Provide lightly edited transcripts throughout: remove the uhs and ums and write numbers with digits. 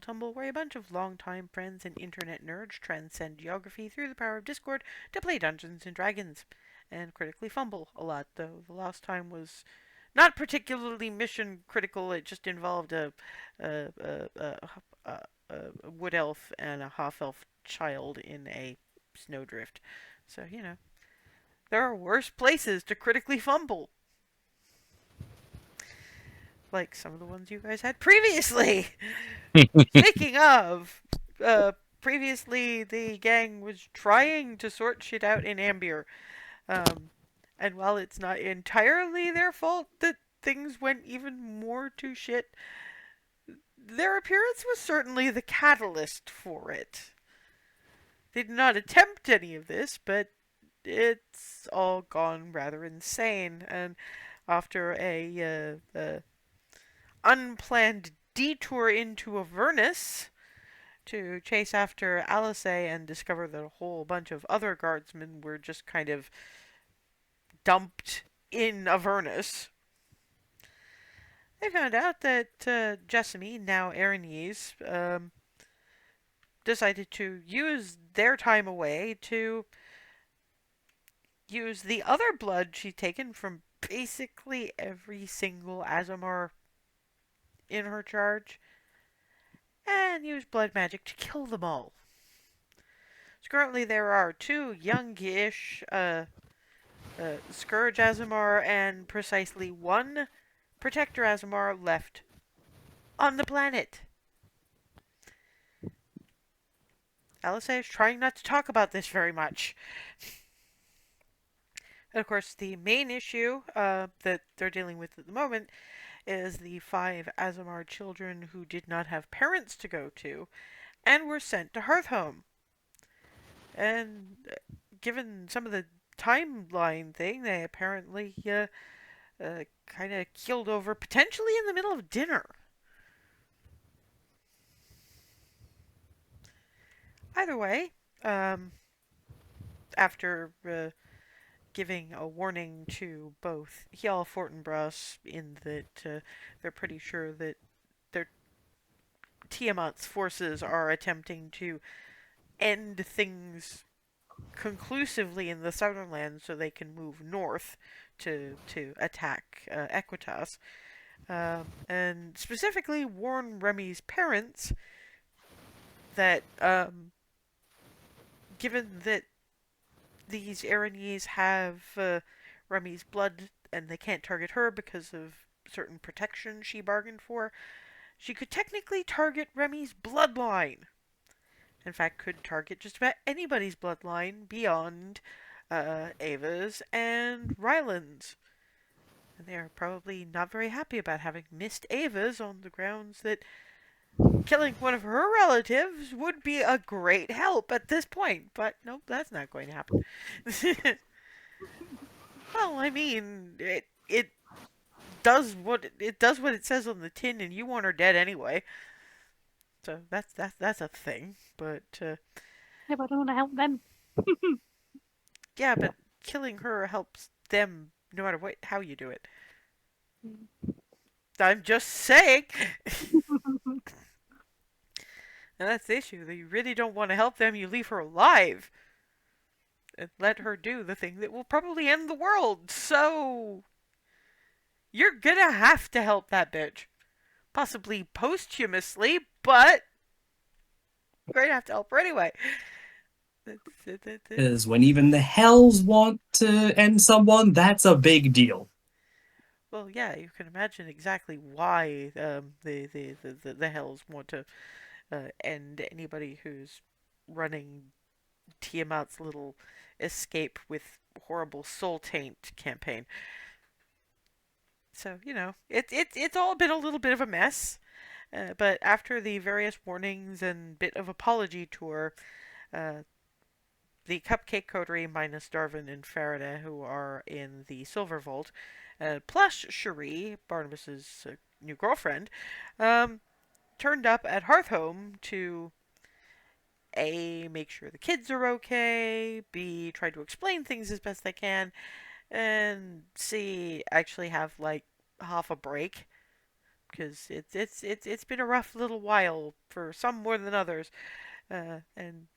tumble where a bunch of longtime friends and internet nerds transcend geography through the power of Discord to play Dungeons and Dragons. And critically fumble a lot, though. The last time was not particularly mission critical. It just involved a, a, a, a wood elf and a half elf child in a snowdrift. So, there are worse places to critically fumble. Like some of the ones you guys had previously. Speaking of, previously the gang was trying to sort shit out in Ambier. Um, and while it's not entirely their fault that things went even more to shit, their appearance was certainly the catalyst for it. They did not attempt any of this, but it's all gone rather insane. And after a unplanned detour into Avernus to chase after Alice and discover that a whole bunch of other guardsmen were just kind of dumped in Avernus, they found out that Jessamy, now Erinese, decided to use their time away to use the other blood she'd taken from basically every single Azamar in her charge and use blood magic to kill them all. So currently there are two youngish Scourge Azamar and precisely one Protector Azamar left on the planet. Alice is trying not to talk about this very much. And of course, the main issue that they're dealing with at the moment is the 5 Azamar children who did not have parents to go to and were sent to Hearthhome. And given some of the timeline thing, they apparently kind of keeled over potentially in the middle of dinner. Either way, after giving a warning to both Hjal Fortinbras in that they're pretty sure that their Tiamat's forces are attempting to end things conclusively in the southern lands so they can move north to attack Equitas. And specifically warn Remy's parents that given that these Erinese have Remy's blood and they can't target her because of certain protection she bargained for, she could technically target Remy's bloodline. In fact, could target just about anybody's bloodline beyond Ava's and Ryland's. And they are probably not very happy about having missed Ava's on the grounds that killing one of her relatives would be a great help at this point. But nope, that's not going to happen. Well, I mean, it does what it says on the tin, and you want her dead anyway. So that's a thing. But Yeah, but I don't want to help them. yeah, but killing her helps them no matter how you do it. I'm just saying. And that's the issue. You really don't want to help them. You leave her alive and let her do the thing that will probably end the world. So you're gonna have to help that bitch. Possibly posthumously, but you're gonna have to help her anyway. Because when even the hells want to end someone, that's a big deal. Well, yeah, you can imagine exactly why the hells want to end anybody who's running Tiamat's little escape with horrible soul taint campaign. So it's all been a little bit of a mess. But after the various warnings and bit of apology tour, uh, the Cupcake Coterie minus Darwin and Faraday, who are in the Silver Vault, plus Cherie, Barnabas's new girlfriend, turned up at Hearthhome to A, make sure the kids are okay, B, try to explain things as best they can, and C, actually have like half a break because it's been a rough little while for some more than others. And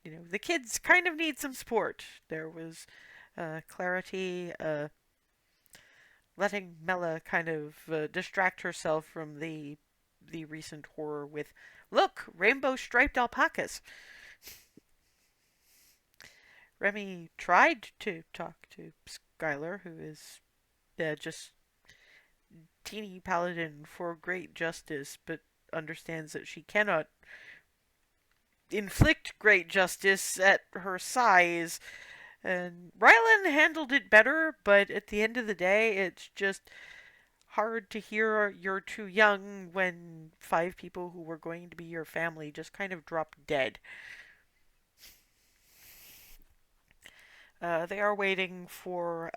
the kids kind of need some support. There was Clarity letting Mela kind of distract herself from the recent horror with, look, rainbow striped alpacas. Remy tried to talk to Skylar, who is just teeny paladin for great justice, but understands that she cannot inflict great justice at her size. And Rylan handled it better, but at the end of the day, it's just hard to hear you're too young when 5 people who were going to be your family just kind of dropped dead. They are waiting for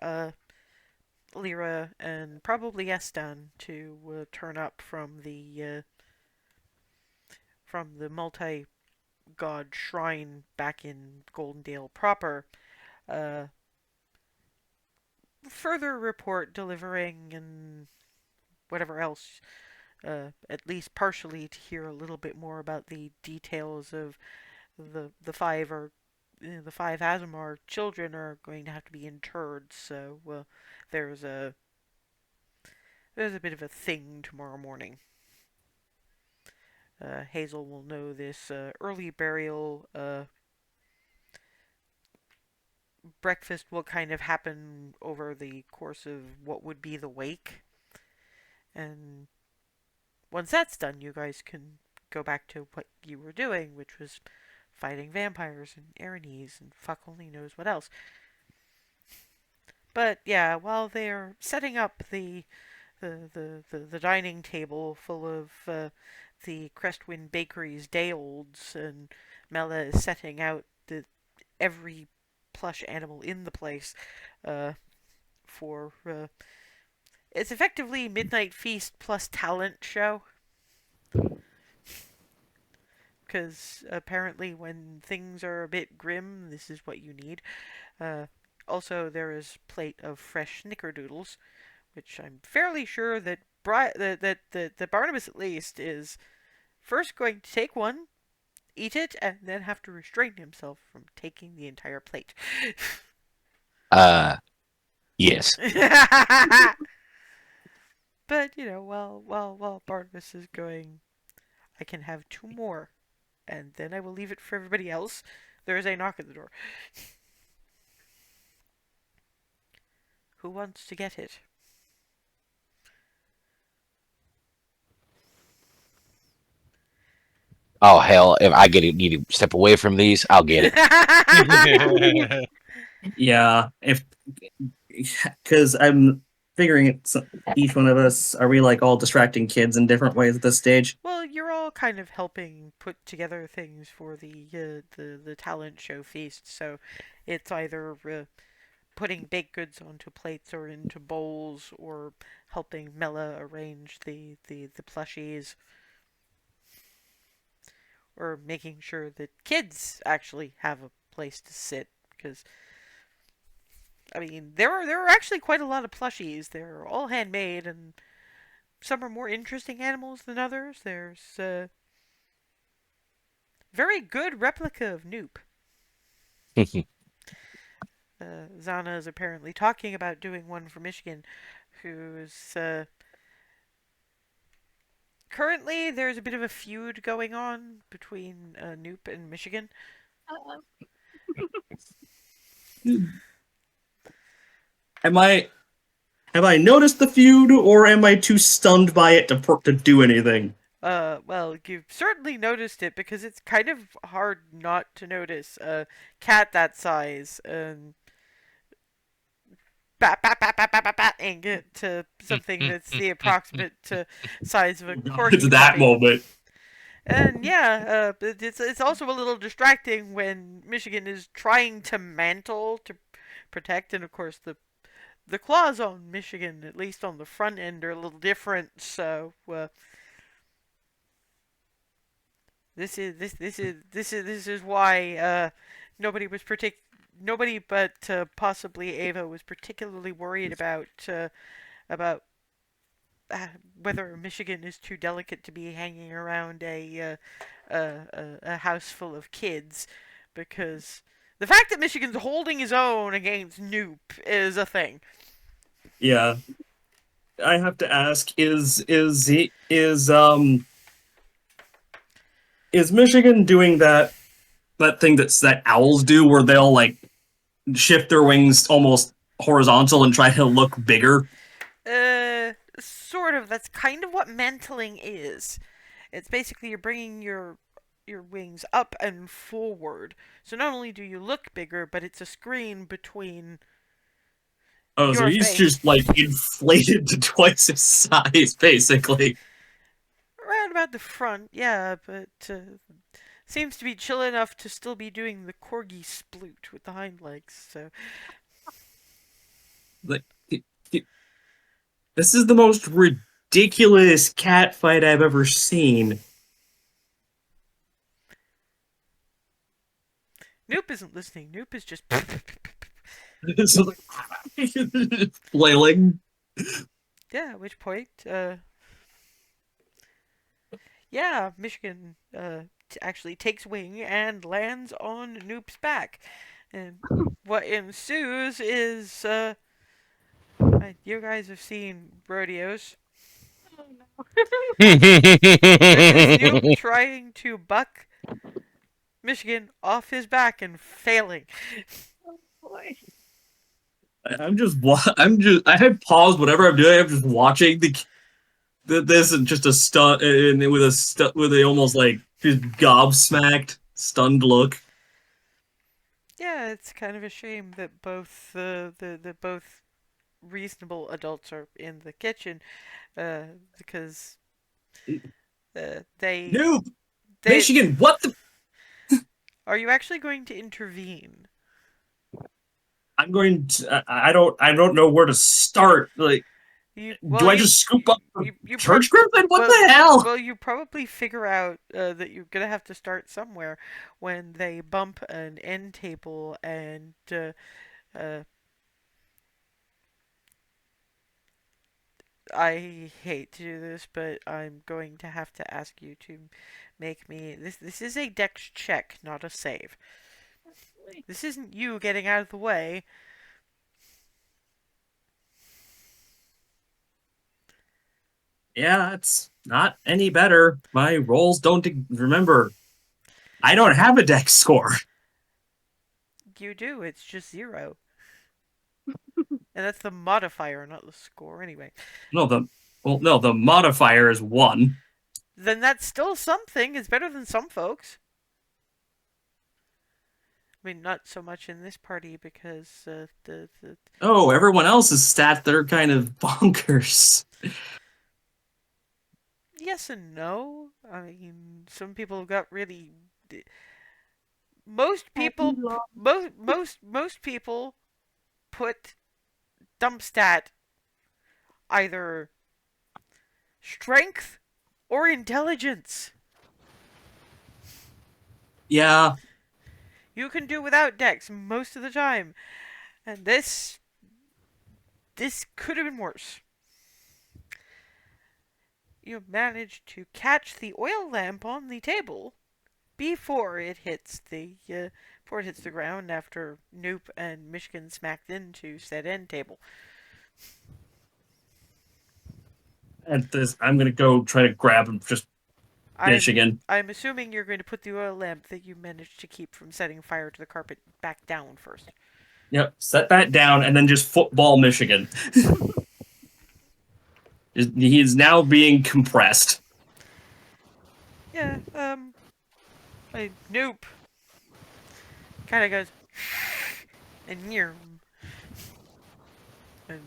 Lyra and probably Estan to turn up from the multi god shrine back in Goldendale proper. Uh, Further report delivering and whatever else, at least partially to hear a little bit more about the details of the five or the 5 Azamar children are going to have to be interred. So there's a there's a bit of a thing tomorrow morning. Hazel will know this early burial breakfast will kind of happen over the course of what would be the wake. And once that's done, you guys can go back to what you were doing, which was fighting vampires and Erinyes and fuck only knows what else. But yeah, while they're setting up the dining table full of the Crestwind Bakery's day olds, and Mela is setting out every plush animal in the place for it's effectively Midnight Feast plus talent show. Because apparently, when things are a bit grim, this is what you need. Uh, Also, there is a plate of fresh snickerdoodles, which I'm fairly sure that that Barnabas at least is first going to take one, eat it, and then have to restrain himself from taking the entire plate. Uh, yes. But while Barnabas is going, I can have 2 more, and then I will leave it for everybody else. There is a knock at the door. Who wants to get it? Oh hell! If I need to step away from these, I'll get it. Yeah, if because I'm figuring it's each one of us are we like all distracting kids in different ways at this stage? Well, you're all kind of helping put together things for the talent show feast. So it's either putting baked goods onto plates or into bowls, or helping Mela arrange the plushies, or making sure that kids actually have a place to sit. Because I mean, there are actually quite a lot of plushies. They're all handmade, and some are more interesting animals than others. There's a very good replica of Noop. Zana is apparently talking about doing one for Michigan, who's currently there's a bit of a feud going on between Noop and Michigan. Uh, Am I have I noticed the feud, or am I too stunned by it to do anything? Well, you've certainly noticed it because it's kind of hard not to notice a cat that size and and get to something that's the approximate size of a corgi It's that puppy. moment. And yeah, it's also a little distracting when Michigan is trying to mantle to protect, and of course the claws on Michigan, at least on the front end, are a little different. So this is why nobody but possibly Ava was particularly worried about whether Michigan is too delicate to be hanging around a house full of kids, because the fact that Michigan's holding his own against Noop is a thing. Yeah. I have to ask: is Michigan doing that thing that owls do, where they'll like shift their wings almost horizontal and try to look bigger? Sort of. That's kind of what mantling is. It's basically you're bringing your wings up and forward. So not only do you look bigger, but it's a screen between Oh, so your he's face. just like inflated to twice his size, basically. Right about the front, yeah, but seems to be chill enough to still be doing the corgi sploot with the hind legs. So Like, this is the most ridiculous cat fight I've ever seen. Noop isn't listening. Noop is just. It's like flailing. Yeah, at which point, yeah, Michigan actually takes wing and lands on Noop's back. And what ensues is, you guys have seen rodeos. Oh no. This is Noop trying to buck Michigan off his back and failing. Oh boy. I have paused whatever I'm doing. I'm just watching this is just a stunt and with a almost like just gobsmacked, stunned look. Yeah, it's kind of a shame that both the both reasonable adults are in the kitchen, because they Noob, they Michigan, what the? are you actually going to intervene? I'm going to. I don't know where to start. Like, do I just scoop up the you church griffin? What well, the hell? well, you probably figure out that you're gonna have to start somewhere when they bump an end table and uh, I hate to do this, but I'm going to have to ask you to make me this is a dex check, not a save. This isn't you getting out of the way. Yeah, it's not any better. My rolls don't remember. I don't have a dex score. You do, it's just 0. And that's the modifier, not the score anyway. No, the modifier is 1. Then that's still something. It's better than some folks. I mean, not so much in this party because the Oh, everyone else's stats that are kind of bonkers. yes and no. I mean, some people have got really. Most people, most people put dump stat either strength or intelligence. Yeah, You can do without dex most of the time, and this could have been worse. You managed to catch the oil lamp on the table before it hits the ground after Noop and Michigan smacked into said end table. at this, I'm gonna go try to grab him. Just Michigan. I'm assuming you're going to put the oil lamp that you managed to keep from setting fire to the carpet back down first. Yep, set that down and then just football Michigan. He's now being compressed. Yeah, Noop kind of goes and near and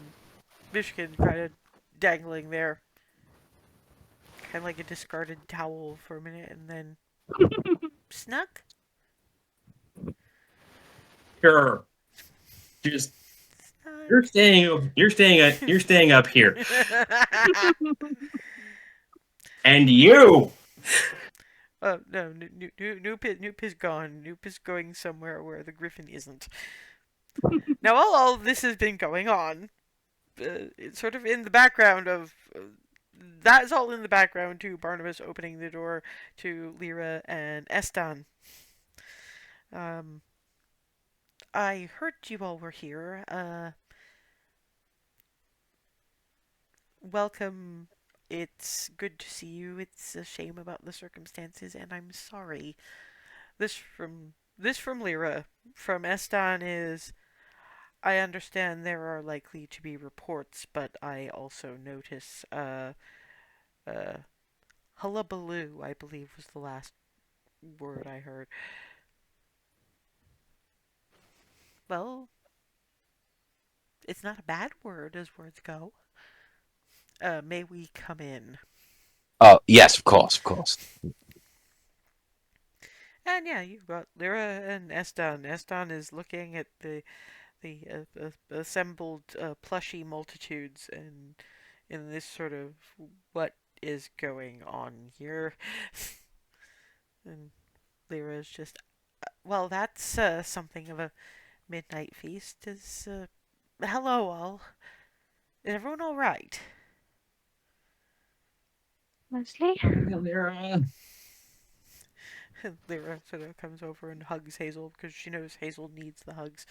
Michigan kind of dangling there, kind of like a discarded towel for a minute, and then snuck. Sure. Just you're staying up here. And you. Oh no, Noop is gone. Noop is going somewhere where the griffin isn't. Now all this has been going on, it's sort of in the background of that's all in the background to Barnabas opening the door to Lyra and Estan. Um, I heard you all were here. Welcome. It's good to see you. It's a shame about the circumstances, and I'm sorry. This from Lyra. From Estan is I understand there are likely to be reports, but I also notice uh hullabaloo, I believe was the last word I heard. Well, it's not a bad word as words go. May we come in? Oh, yes, of course, of course. And yeah, you've got Lyra and Estan. Estan is looking at the assembled plushy multitudes and in this sort of what is going on here. And Lyra is just well, that's something of a midnight feast. Is hello all. Is everyone all right? Leslie? Lyra. Lyra sort of comes over and hugs Hazel because she knows Hazel needs the hugs.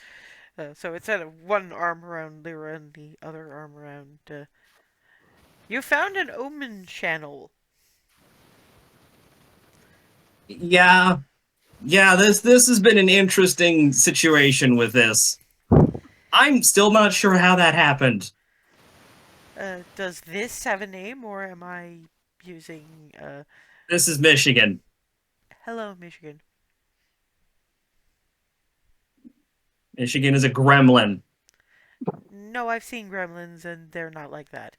So it's sort of one arm around Lyra and the other arm around. You found an omen channel. Yeah, yeah. This has been an interesting situation with this. I'm still not sure how that happened. Does this have a name, or am I using This is Michigan. Hello, Michigan? Michigan is a gremlin. No, I've seen gremlins, and they're not like that.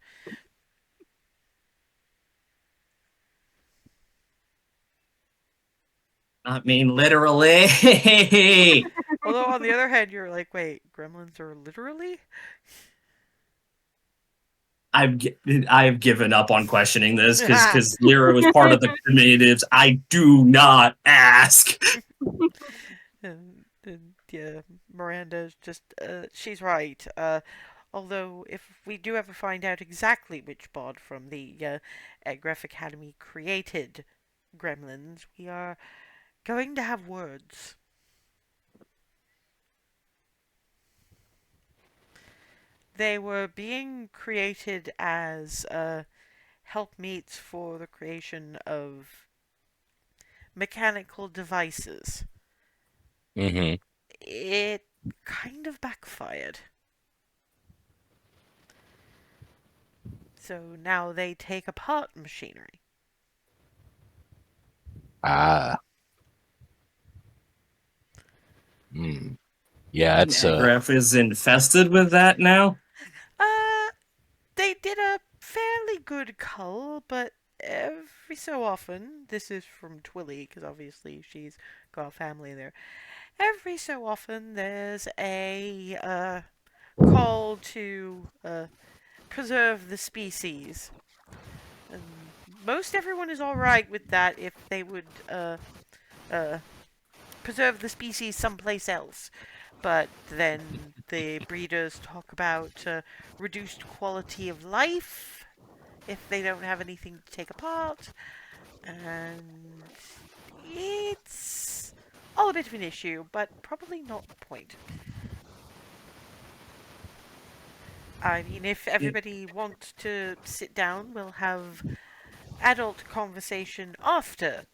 I mean, literally. Although, on the other hand, you're like, wait, gremlins are literally? I've given up on questioning this because Lyra was part of the primitives. I do not ask. And yeah, Miranda's just, she's right. Although, if we do ever find out exactly which bod from the Graph Academy created gremlins, we are going to have words. They were being created as helpmeets for the creation of mechanical devices. Mm-hmm. It kind of backfired. So now they take apart machinery. Ah. Hmm. Yeah, it's Graph is infested with that now. Uh, they did a fairly good cull, but every so often, this is from Twilly, because obviously she's got a family there. Every so often, there's a call to preserve the species. And most everyone is alright with that if they would uh, preserve the species someplace else. But then the breeders talk about reduced quality of life if they don't have anything to take apart. And it's all a bit of an issue, but probably not the point. I mean, if everybody wants to sit down, we'll have adult conversation after.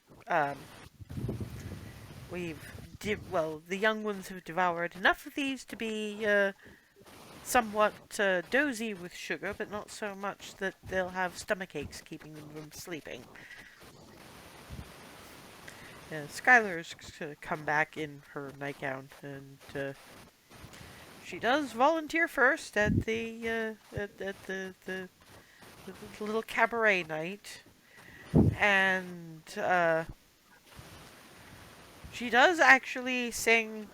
Well, the young ones have devoured enough of these to be somewhat dozy with sugar, but not so much that they'll have stomach aches keeping them from sleeping. Skylar's come back in her nightgown, and she does volunteer first at the little cabaret night, and she does actually sing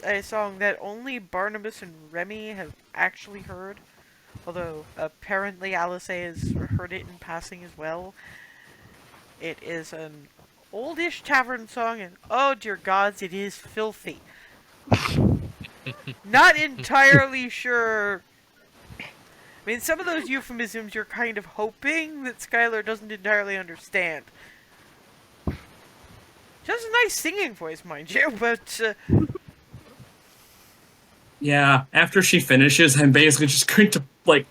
a song that only Barnabas and Remy have actually heard, although apparently Alice has heard it in passing as well. It is an oldish tavern song, and oh dear gods, it is filthy. Not entirely sure. I mean, some of those euphemisms you're kind of hoping that Skylar doesn't entirely understand. She has a nice singing voice, mind you, but Yeah, after she finishes, I'm basically just going to, like,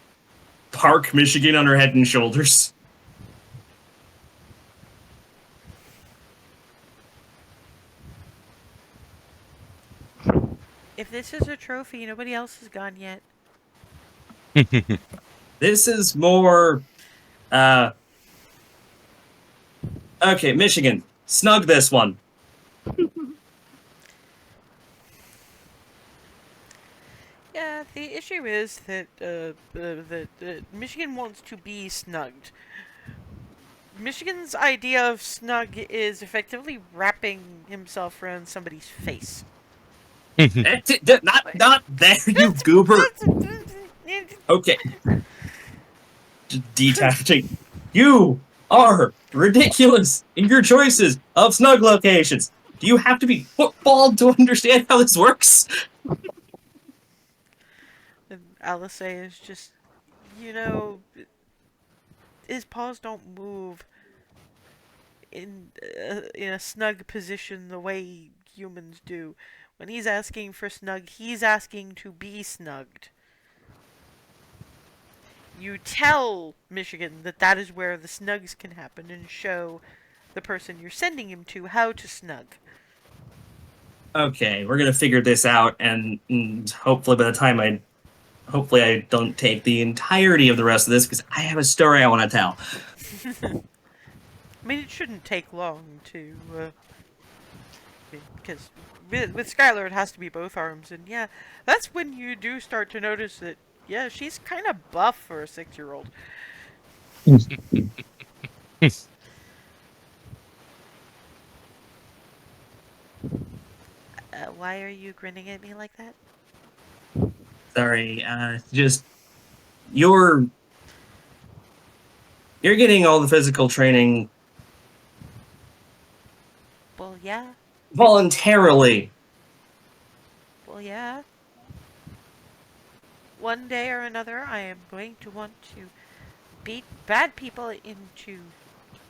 park Michigan on her head and shoulders. if this is a trophy, nobody else has gone yet. This is more, okay, Michigan, snug this one. Yeah, the issue is that Michigan wants to be snugged. Michigan's idea of snug is effectively wrapping himself around somebody's face. Not there, you goober. Okay. Just detaching. You are ridiculous in your choices of snug locations. Do you have to be footballed to understand how this works? And Alice is just, his paws don't move in a snug position the way humans do. When he's asking for snug, he's asking to be snugged. You tell Michigan that that is where the snugs can happen and show the person you're sending him to how to snug. Okay, we're gonna figure this out, and hopefully by the time hopefully I don't take the entirety of the rest of this, because I have a story I want to tell. I mean, it shouldn't take long to, because with Skylar it has to be both arms, and yeah, that's when you do start to notice that, yeah, she's kind of buff for a 6-year-old. Why are you grinning at me like that? Sorry, just you're getting all the physical training Well, yeah. voluntarily. Well, yeah. One day or another, I am going to want to beat bad people into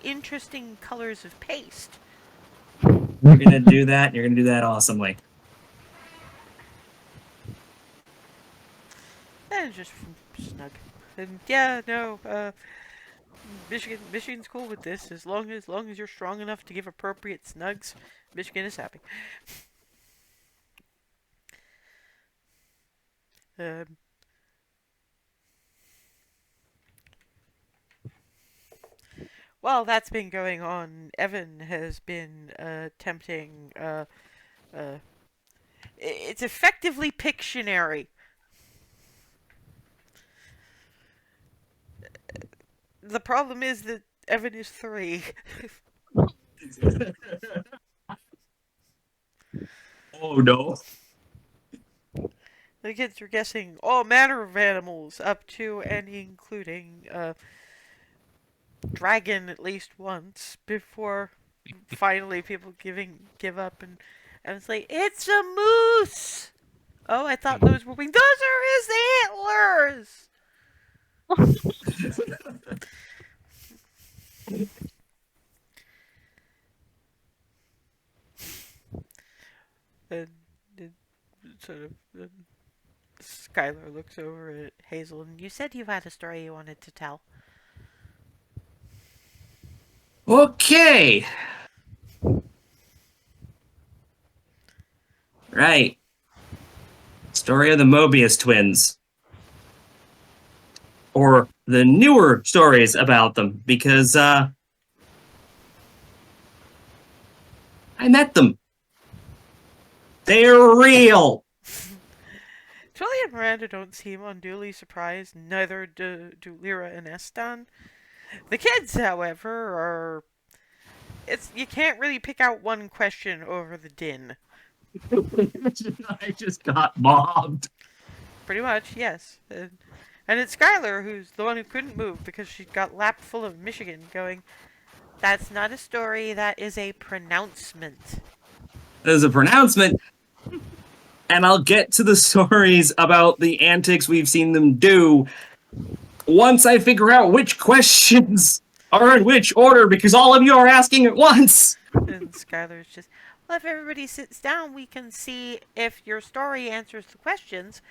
interesting colors of paste. You're gonna do that. You're gonna do that awesomely. And just snug. And yeah, no, Michigan's cool with this as long as you're strong enough to give appropriate snugs. Michigan is happy. While that's been going on, Evan has been attempting. It's effectively Pictionary. The problem is that Evan is 3. Oh no. The kids are guessing all manner of animals, up to and including dragon at least once, before finally people give up, and it's like, it's a moose. Oh, I thought those were wings. Those are his antlers. And sort of Skylar looks over at Hazel, and you said you had a story you wanted to tell. Okay. Right. Story of the Mobius twins. Or the newer stories about them, because I met them. They're real. Tully and Miranda don't seem unduly surprised, neither do Lyra and Eston. The kids, however, are... you can't really pick out one question over the din. I just got mobbed. Pretty much, yes. And it's Skylar who's the one who couldn't move because she got lapped full of Michigan going, that's not a story, that is a pronouncement. There's a pronouncement, and I'll get to the stories about the antics we've seen them do once I figure out which questions are in which order, because all of you are asking at once. And Skylar's just, well, if everybody sits down, we can see if your story answers the questions,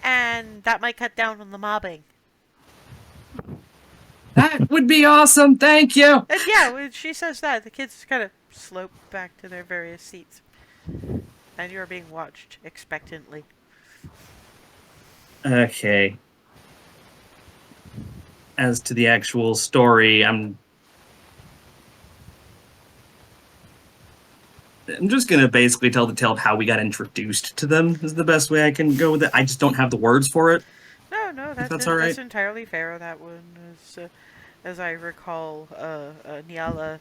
and that might cut down on the mobbing. That would be awesome. Thank you. And yeah, when she says that, the kids kind of slope back to their various seats. And you're being watched expectantly. Okay. As to the actual story, I'm just gonna basically tell the tale of how we got introduced to them. Is the best way I can go with it. I just don't have the words for it. No, That's all right. that's entirely fair. That one is, as I recall, Niala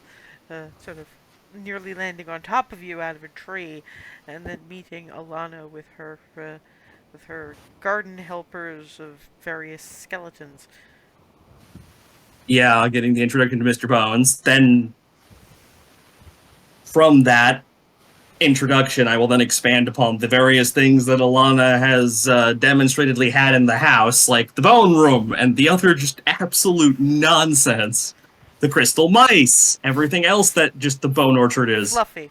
sort of nearly landing on top of you out of a tree, and then meeting Alana with her garden helpers of various skeletons. Yeah, getting the introduction to Mr. Bones. Then, from that introduction, I will then expand upon the various things that Alana has demonstratedly had in the house, like the bone room and the other just absolute nonsense. The crystal mice, everything else that just the bone orchard is. Fluffy.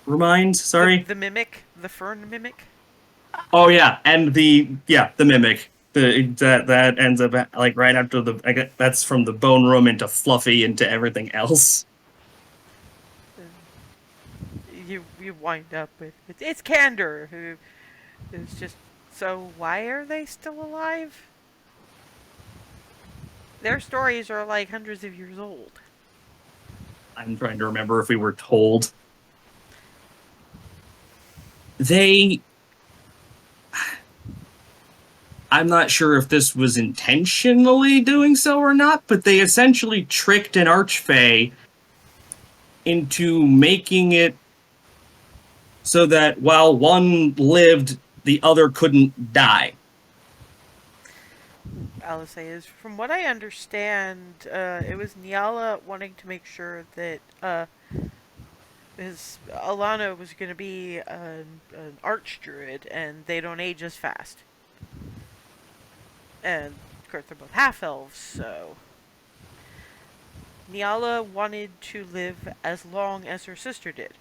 Remind, sorry? The mimic, the fern mimic. Oh yeah, and the mimic. That ends up like right after that's from the bone room into Fluffy into everything else. You wind up with it's Candor, who is just, so why are they still alive? Their stories are like hundreds of years old. I'm trying to remember if we were told. I'm not sure if this was intentionally doing so or not, but they essentially tricked an archfey into making it so that while one lived, the other couldn't die. Alice is, from what I understand, it was Niala wanting to make sure that his Alana was going to be an archdruid, and they don't age as fast. And of course, they're both half elves, so Niala wanted to live as long as her sister did.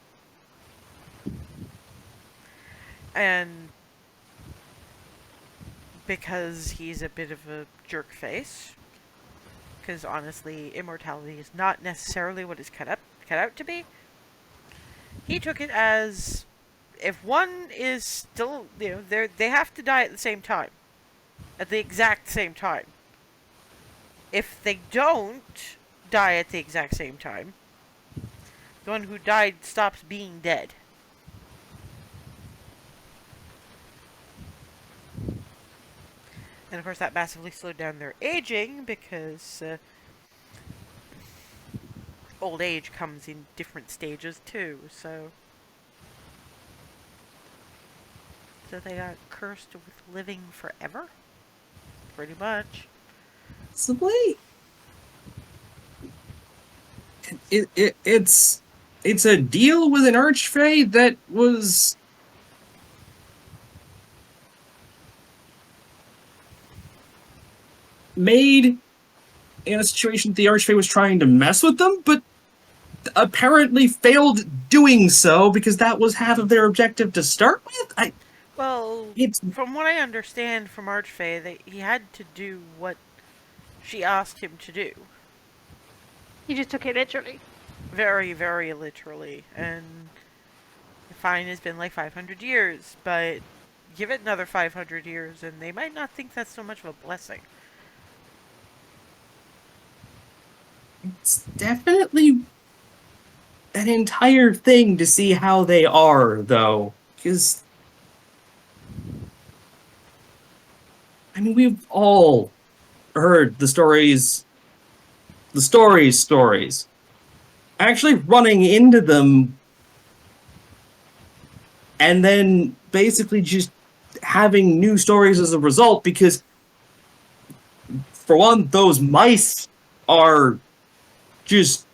And because he's a bit of a jerk face, because honestly, immortality is not necessarily what it's cut out to be, he took it as, if one is still, they have to die at the same time. At the exact same time. If they don't die at the exact same time, the one who died stops being dead. And of course that massively slowed down their aging, because old age comes in different stages too, so they got cursed with living forever? Pretty much. Possibly. It's a deal with an archfey that was made in a situation the archfey was trying to mess with them, but apparently failed doing so because that was half of their objective to start with. From what I understand from Archfey, that he had to do what she asked him to do. He just took it literally. Very, very literally. And the fine has been like 500 years, but give it another 500 years and they might not think that's so much of a blessing. It's definitely an entire thing to see how they are, though, because I mean, we've all heard the stories. Actually running into them and then basically just having new stories as a result, because, for one, those mice are just...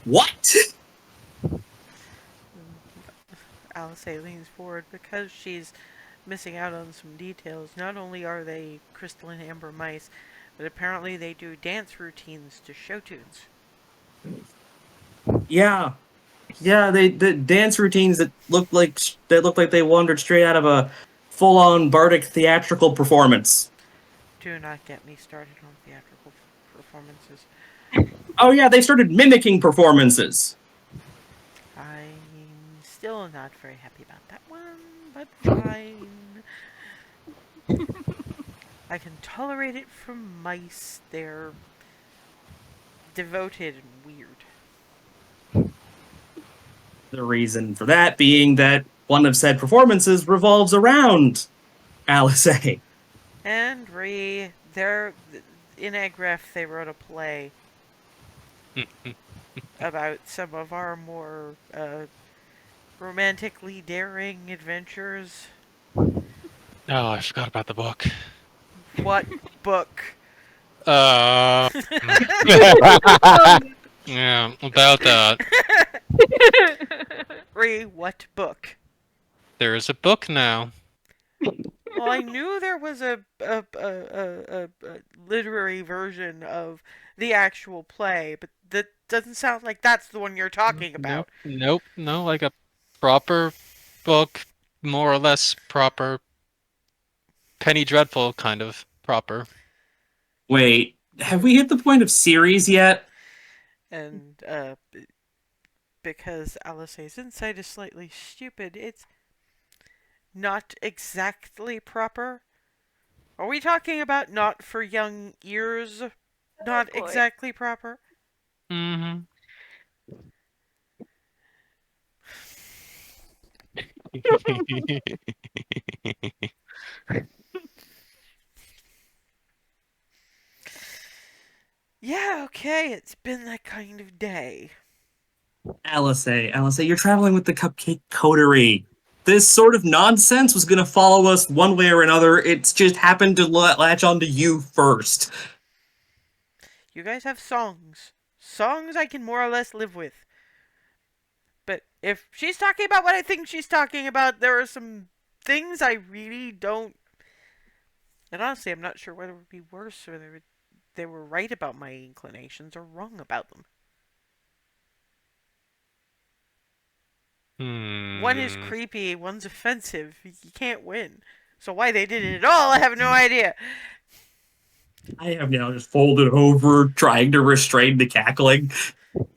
what? Alice leans forward because she's missing out on some details. Not only are they crystalline amber mice, but apparently they do dance routines to show tunes. Yeah, yeah. They the dance routines that look like they wandered straight out of a full-on bardic theatrical performance. Do not get me started on theatrical performances. Oh yeah, they started mimicking performances. I'm still not very happy about that one, but fine. I can tolerate it from mice. They're devoted and weird. The reason for that being that one of said performances revolves around Alice A. And they're in Agref. They wrote a play about some of our more romantically daring adventures. Oh, I forgot about the book. What book? Uh, yeah, about that. What book? There is a book now. Well, I knew there was a literary version of the actual play, but that doesn't sound like that's the one you're talking Nope, about. nope, no, like a proper book, more or less proper, Penny Dreadful kind of proper. Wait, have we hit the point of series yet? And because Alice's insight is slightly stupid, it's not exactly proper. Are we talking about not for young ears? Not boy. exactly proper? Mm-hmm. Yeah, okay, it's been that kind of day. Alice A, you're traveling with the Cupcake Coterie. This sort of nonsense was gonna follow us one way or another. It's just happened to latch onto you first. You guys have songs. Songs I can more or less live with. But if she's talking about what I think she's talking about, there are some things I really don't. And honestly, I'm not sure whether it would be worse whether they were right about my inclinations or wrong about them. One is Hmm. creepy, one's offensive. You can't win. So why they did it at all, I have no idea. I have now just folded over, trying to restrain the cackling.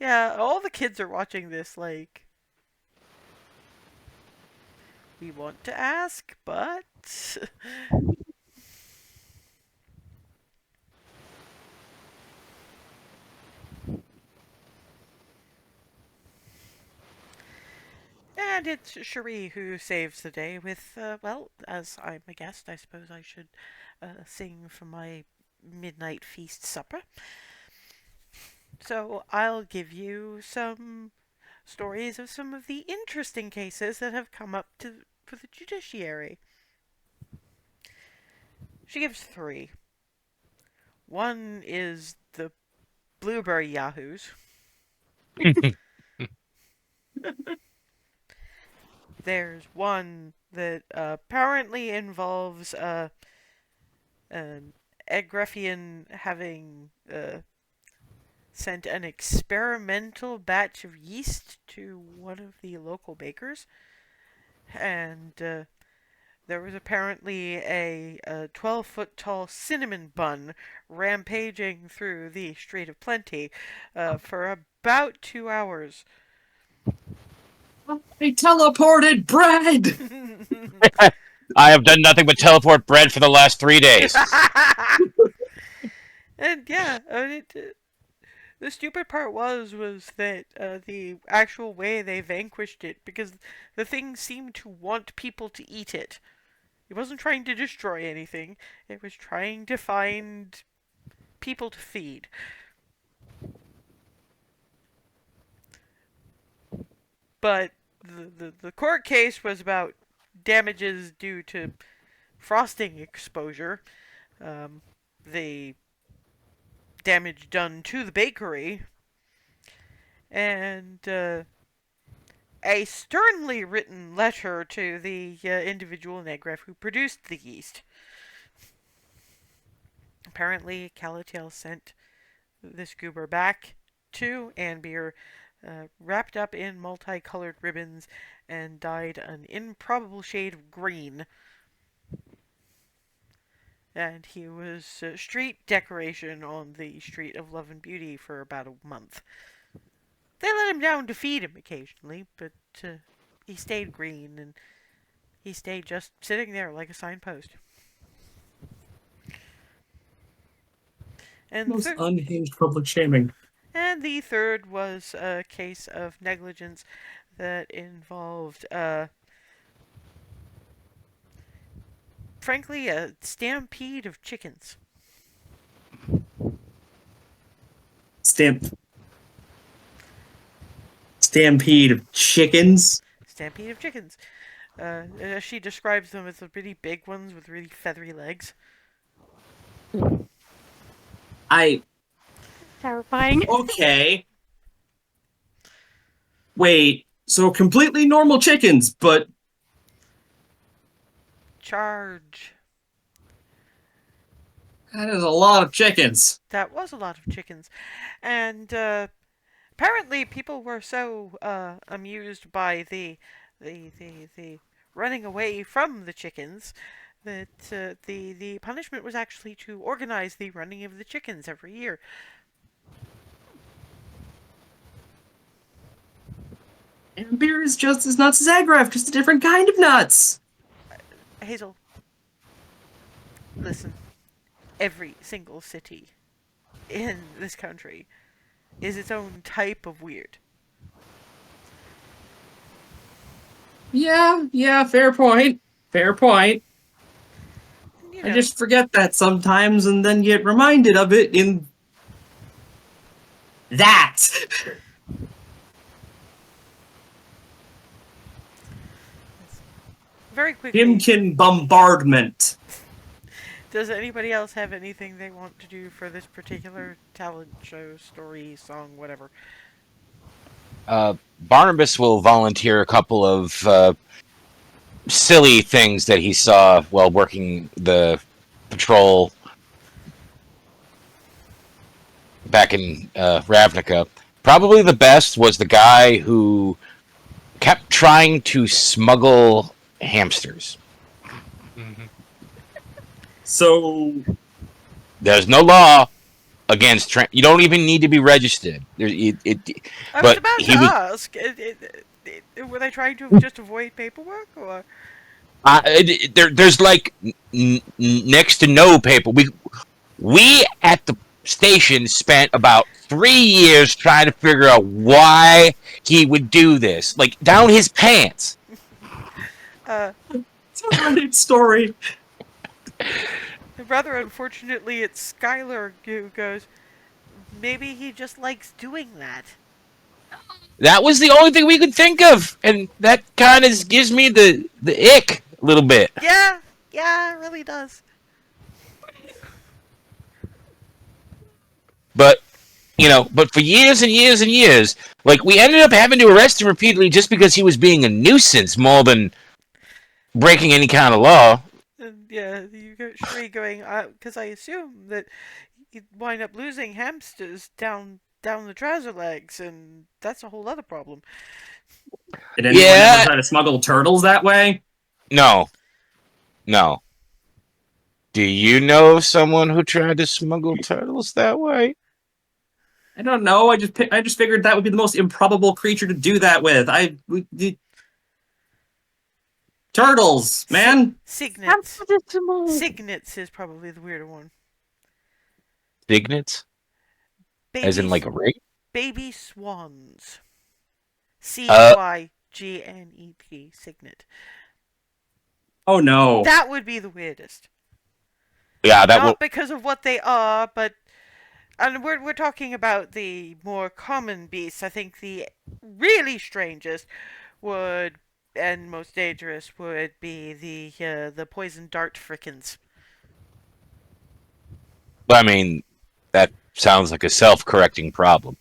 Yeah, all the kids are watching this like we want to ask, but and it's Cherie who saves the day with, well, as I'm a guest, I suppose I should sing for my midnight feast supper. So I'll give you some stories of some of the interesting cases that have come up for the judiciary. She gives three. One is the blueberry yahoos. There's one that apparently involves an Egreffian having sent an experimental batch of yeast to one of the local bakers, and there was apparently a 12-foot tall cinnamon bun rampaging through the Strait of Plenty for about 2 hours. I teleported bread! I have done nothing but teleport bread for the last 3 days. And yeah, the stupid part was that the actual way they vanquished it, because the thing seemed to want people to eat it. It wasn't trying to destroy anything. It was trying to find people to feed. But the court case was about damages due to frosting exposure. The damage done to the bakery, and a sternly written letter to the individual Negref who produced the yeast. Apparently, Calatiel sent this goober back to Anbeer, wrapped up in multicolored ribbons, and dyed an improbable shade of green. And he was street decoration on the Street of Love and Beauty for about a month. They let him down to feed him occasionally, but he stayed green, and he stayed just sitting there like a signpost. And Most unhinged public shaming. And the third was a case of negligence that involved, frankly, a stampede of chickens. Stampede of chickens. Stampede of chickens. She describes them as the really big ones with really feathery legs. Terrifying. Okay. Wait, so completely normal chickens, but Charge. that is a lot of chickens. That was a lot of chickens. And apparently people were so amused by the running away from the chickens that the punishment was actually to organize the running of the chickens every year. And beer is just as nuts as Agraf, just a different kind of nuts. Hazel, listen. Every single city in this country is its own type of weird. Yeah, fair point. Fair point. You know, I just forget that sometimes and then get reminded of it in that. very quickly. Himkin bombardment. Does anybody else have anything they want to do for this particular talent show, story, song, whatever? Barnabas will volunteer a couple of silly things that he saw while working the patrol back in Ravnica. Probably the best was the guy who kept trying to smuggle hamsters. Mhm. So There's no law against you don't even need to be registered. I was But about he to was ask, were they trying to just avoid paperwork, or? there's like next to no paper. We at the station spent about 3 years trying to figure out why he would do this, like down his pants. it's a Reddit story. Rather unfortunately, it's Skylar who goes, maybe he just likes doing that. That was the only thing we could think of, and that kind of gives me the ick a little bit. Yeah, it really does. But but for years and years and years, like we ended up having to arrest him repeatedly just because he was being a nuisance more than breaking any kind of law. And yeah, you go Shree going, because I assume that you'd wind up losing hamsters down the trouser legs, and that's a whole other problem. Did anyone Yeah. ever try to smuggle turtles that way? No. Do you know someone who tried to smuggle turtles that way? I don't know. I just figured that would be the most improbable creature to do that with. Turtles, man. Cygnets. Hamsters are small. Cygnets is probably the weirder one. Cygnets? As in like a ring? baby swans. Cygnet. Cygnet. Oh no. That would be the weirdest. Yeah, that Not because of what they are, but and we're talking about the more common beasts. I think the really strangest would and most dangerous would be the poison dart frickin'. I mean, that sounds like a self-correcting problem.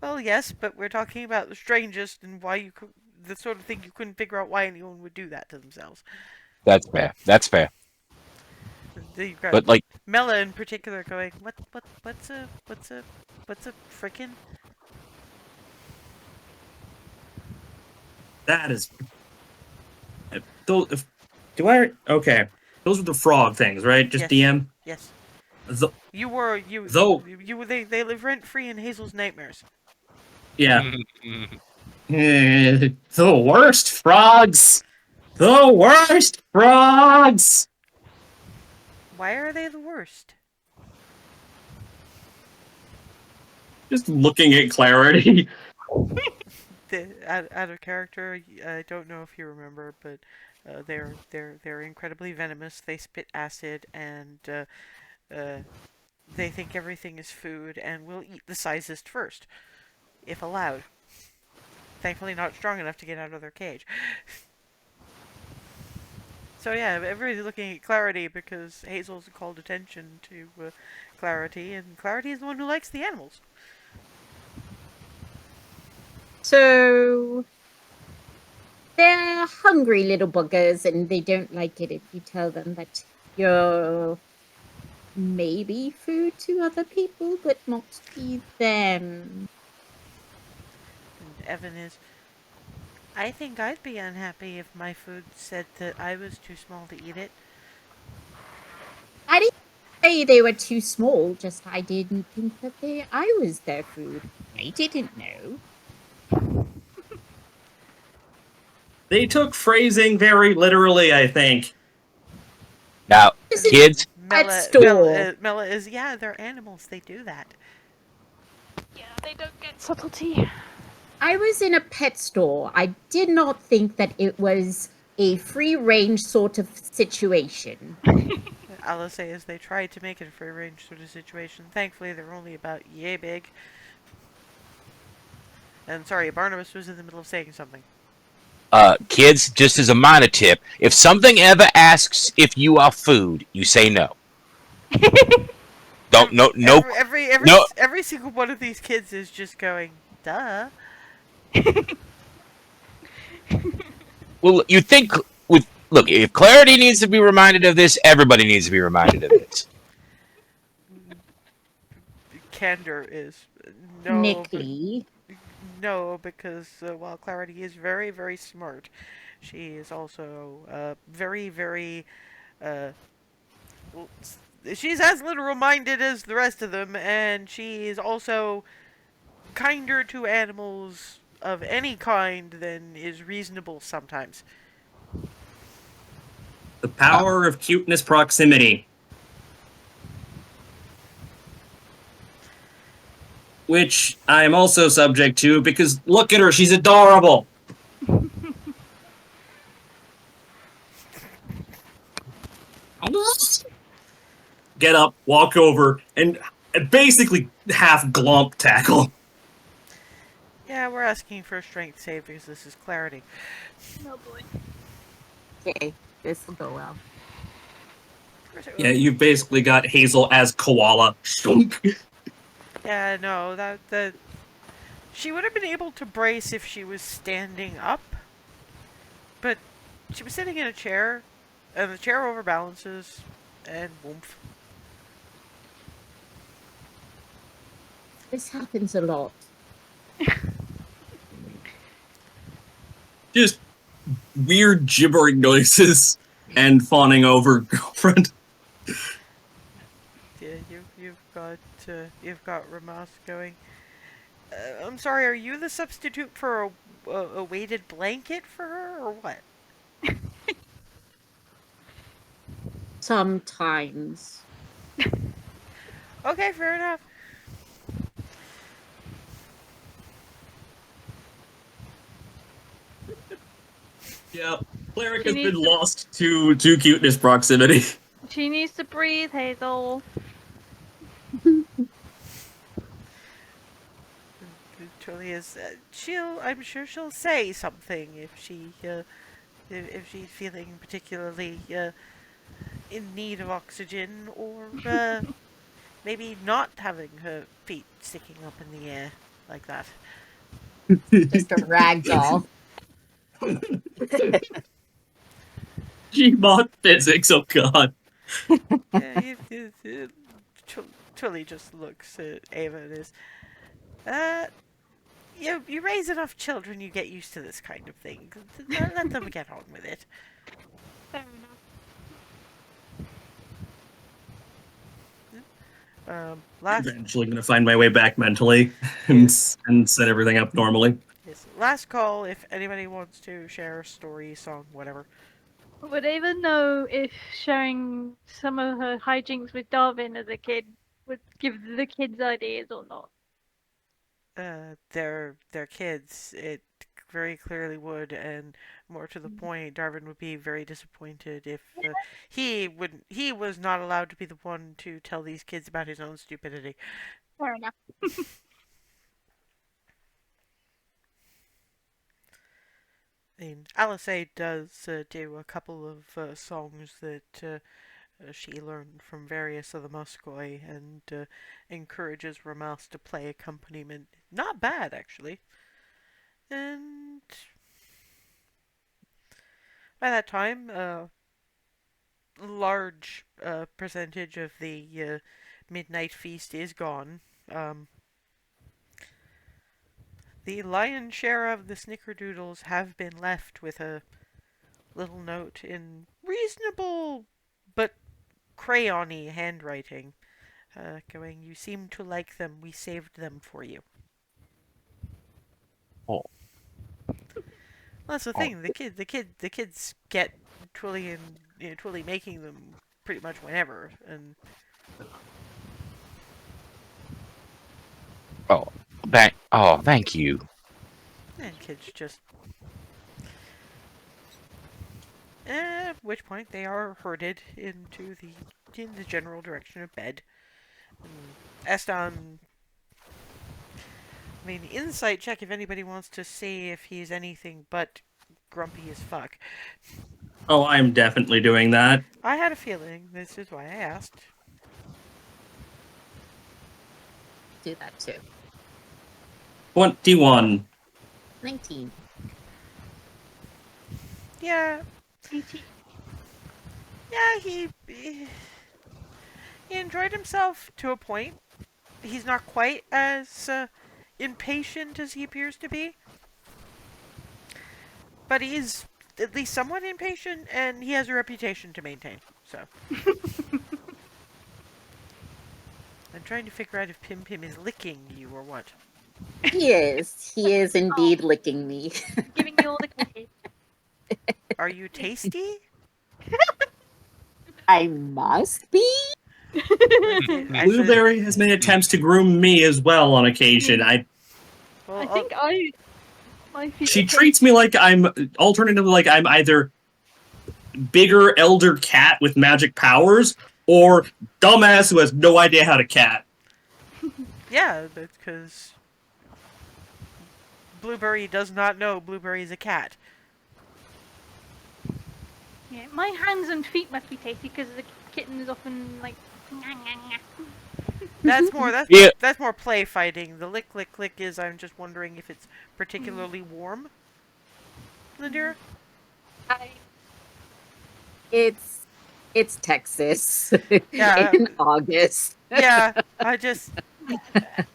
Well, yes, but we're talking about the strangest and why you could, the sort of thing you couldn't figure out why anyone would do that to themselves. That's fair. That's fair. You've got But like, Mela in particular going, what's a frickin'? That is. Those, do I? Okay. Those were the frog things, right? Just Yes. DM? Yes. The, You were you though, you they live rent free in Hazel's nightmares. yeah. The worst frogs! The worst frogs! Why are they the worst? Just looking at Clarity. Out of character, I don't know if you remember, but they're incredibly venomous. They spit acid and they think everything is food and will eat the sizest first, if allowed. Thankfully, not strong enough to get out of their cage. So yeah, everybody's looking at Clarity because Hazel's called attention to Clarity, and Clarity is the one who likes the animals. So they're hungry little buggers and they don't like it if you tell them that you're maybe food to other people, but not to them. And Evan is, I think I'd be unhappy if my food said that I was too small to eat it. I didn't say they were too small, just I didn't think that I was their food. I didn't know. They took phrasing very literally, I think. now, This is kids, Mela is, yeah, they're animals. They do that. Yeah, they don't get subtlety. I was in a pet store. I did not think that it was a free range sort of situation. I'll say as they tried to make it a free range sort of situation. Thankfully, they're only about yay big. And sorry, Barnabas was in the middle of saying something. kids, just as a minor tip, if something ever asks if you are food, you say no. Don't no no no. Every single one of these kids is just going, duh. Well, you think with look, if Clarity needs to be reminded of this, everybody needs to be reminded of this. Candor is Nick Lee. no, because while Clarity is very, very smart, she is also very, very. She's as literal-minded as the rest of them, and she is also kinder to animals of any kind than is reasonable sometimes. The power of cuteness proximity. Which I'm also subject to because look at her, she's adorable. Get up, walk over, and basically half glomp tackle. Yeah, we're asking for a strength save because this is Clarity. Oh boy. Okay, this will go well. Yeah, you've basically got Hazel as koala. Yeah, no, that she would have been able to brace if she was standing up, but she was sitting in a chair, and the chair overbalances, and woomph. This happens a lot. Just weird gibbering noises and fawning over girlfriend. Yeah, you've got Ramas going. I'm sorry, are you the substitute for a weighted blanket for her, or what? Sometimes. Okay, fair enough. Yeah, Cleric She has been needs to- lost to cuteness proximity. She needs to breathe, Hazel. Julia's, I'm sure she'll say something if she's feeling particularly in need of oxygen, or maybe not having her feet sticking up in the air. like that. Just a rag doll. Gmod physics, oh god. Yeah, Tully just looks at Ava and is, you raise enough children, you get used to this kind of thing. Let them get on with it. Fair enough. Last Eventually gonna find my way back mentally Yes. and set everything up normally. yes, last call if anybody wants to share a story, song, whatever. Would Ava know if sharing some of her hijinks with Darwin as a kid would give the kids ideas or not? Their kids. It very clearly would, and more to the point, Darwin would be very disappointed if he was not allowed to be the one to tell these kids about his own stupidity. Fair enough. I mean, Alice A does do a couple of songs that she learned from various of the Muskoi and encourages Ramas to play accompaniment. Not bad, actually. And by that time, large percentage of the midnight feast is gone. The lion's share of the snickerdoodles have been left with a little note in reasonable but crayony handwriting, going, "You seem to like them. We saved them for you." Oh. That's the thing. The kids get Twilly and Twilly making them pretty much whenever, and Thank you. kids just. At which point they are herded into in the general direction of bed. Eston, I mean, insight check if anybody wants to see if he's anything but grumpy as fuck. Oh, I'm definitely doing that. I had a feeling. This is why I asked. Do that too. 21. 19. Yeah, 18. yeah, he enjoyed himself to a point. He's not quite as impatient as he appears to be, but he's at least somewhat impatient, and he has a reputation to maintain. So I'm trying to figure out if Pim Pim is licking you or what. He is indeed licking me. Giving you all the kisses. Are you tasty? I must be. Okay, I said, Blueberry has made attempts to groom me as well on occasion. well, I think my feet. She treats me like I'm alternatively like I'm either bigger elder cat with magic powers or dumbass who has no idea how to cat. yeah, that's because Blueberry does not know Blueberry is a cat. Yeah, my hands and feet must be tasty because the kitten is often like. That's more Yeah. that's more play fighting. The lick lick lick is I'm just wondering if it's particularly warm. Lyndira? It's Texas Yeah. in August. Yeah, I just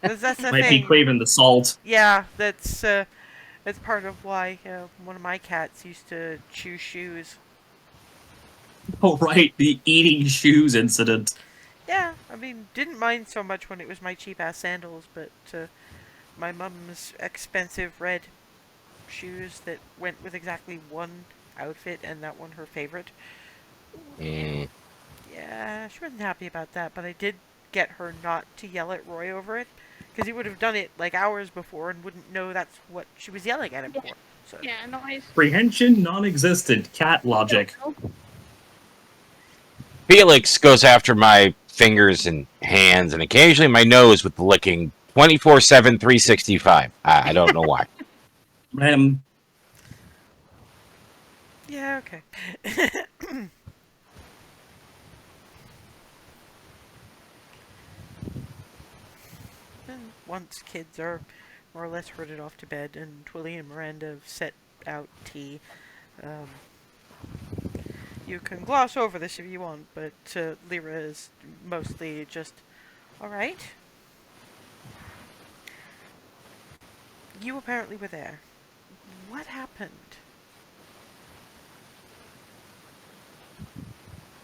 that's the Might be thing. craving the salt. Yeah, that's part of why one of my cats used to chew shoes. Oh right, the eating shoes incident. Yeah, I mean, didn't mind so much when it was my cheap ass sandals, but my mum's expensive red shoes that went with exactly one outfit and that one her favorite. Mm. Yeah, she wasn't happy about that, but I did get her not to yell at Roy over it, because he would have done it like hours before and wouldn't know that's what she was yelling at him for. So. Yeah, nice. Prehension non-existent. Cat logic. Felix goes after my fingers and hands and occasionally my nose with the licking 24/7, 365. I don't know why. Yeah, okay. And once kids are more or less herded off to bed, and Twilly and Miranda have set out tea. Um, you can gloss over this if you want, but Lyra is mostly just, alright. You apparently were there. What happened?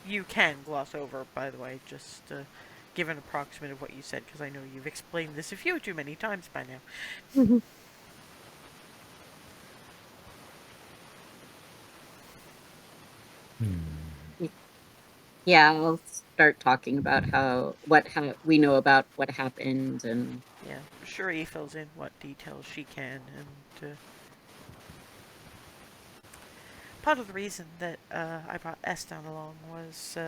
You can gloss over, by the way, just give an approximate of what you said, because I know you've explained this a few too many times by now. Yeah, I'll start talking about how we know about what happened, and Yeah, Shuri fills in what details she can, and part of the reason that I brought Eston along was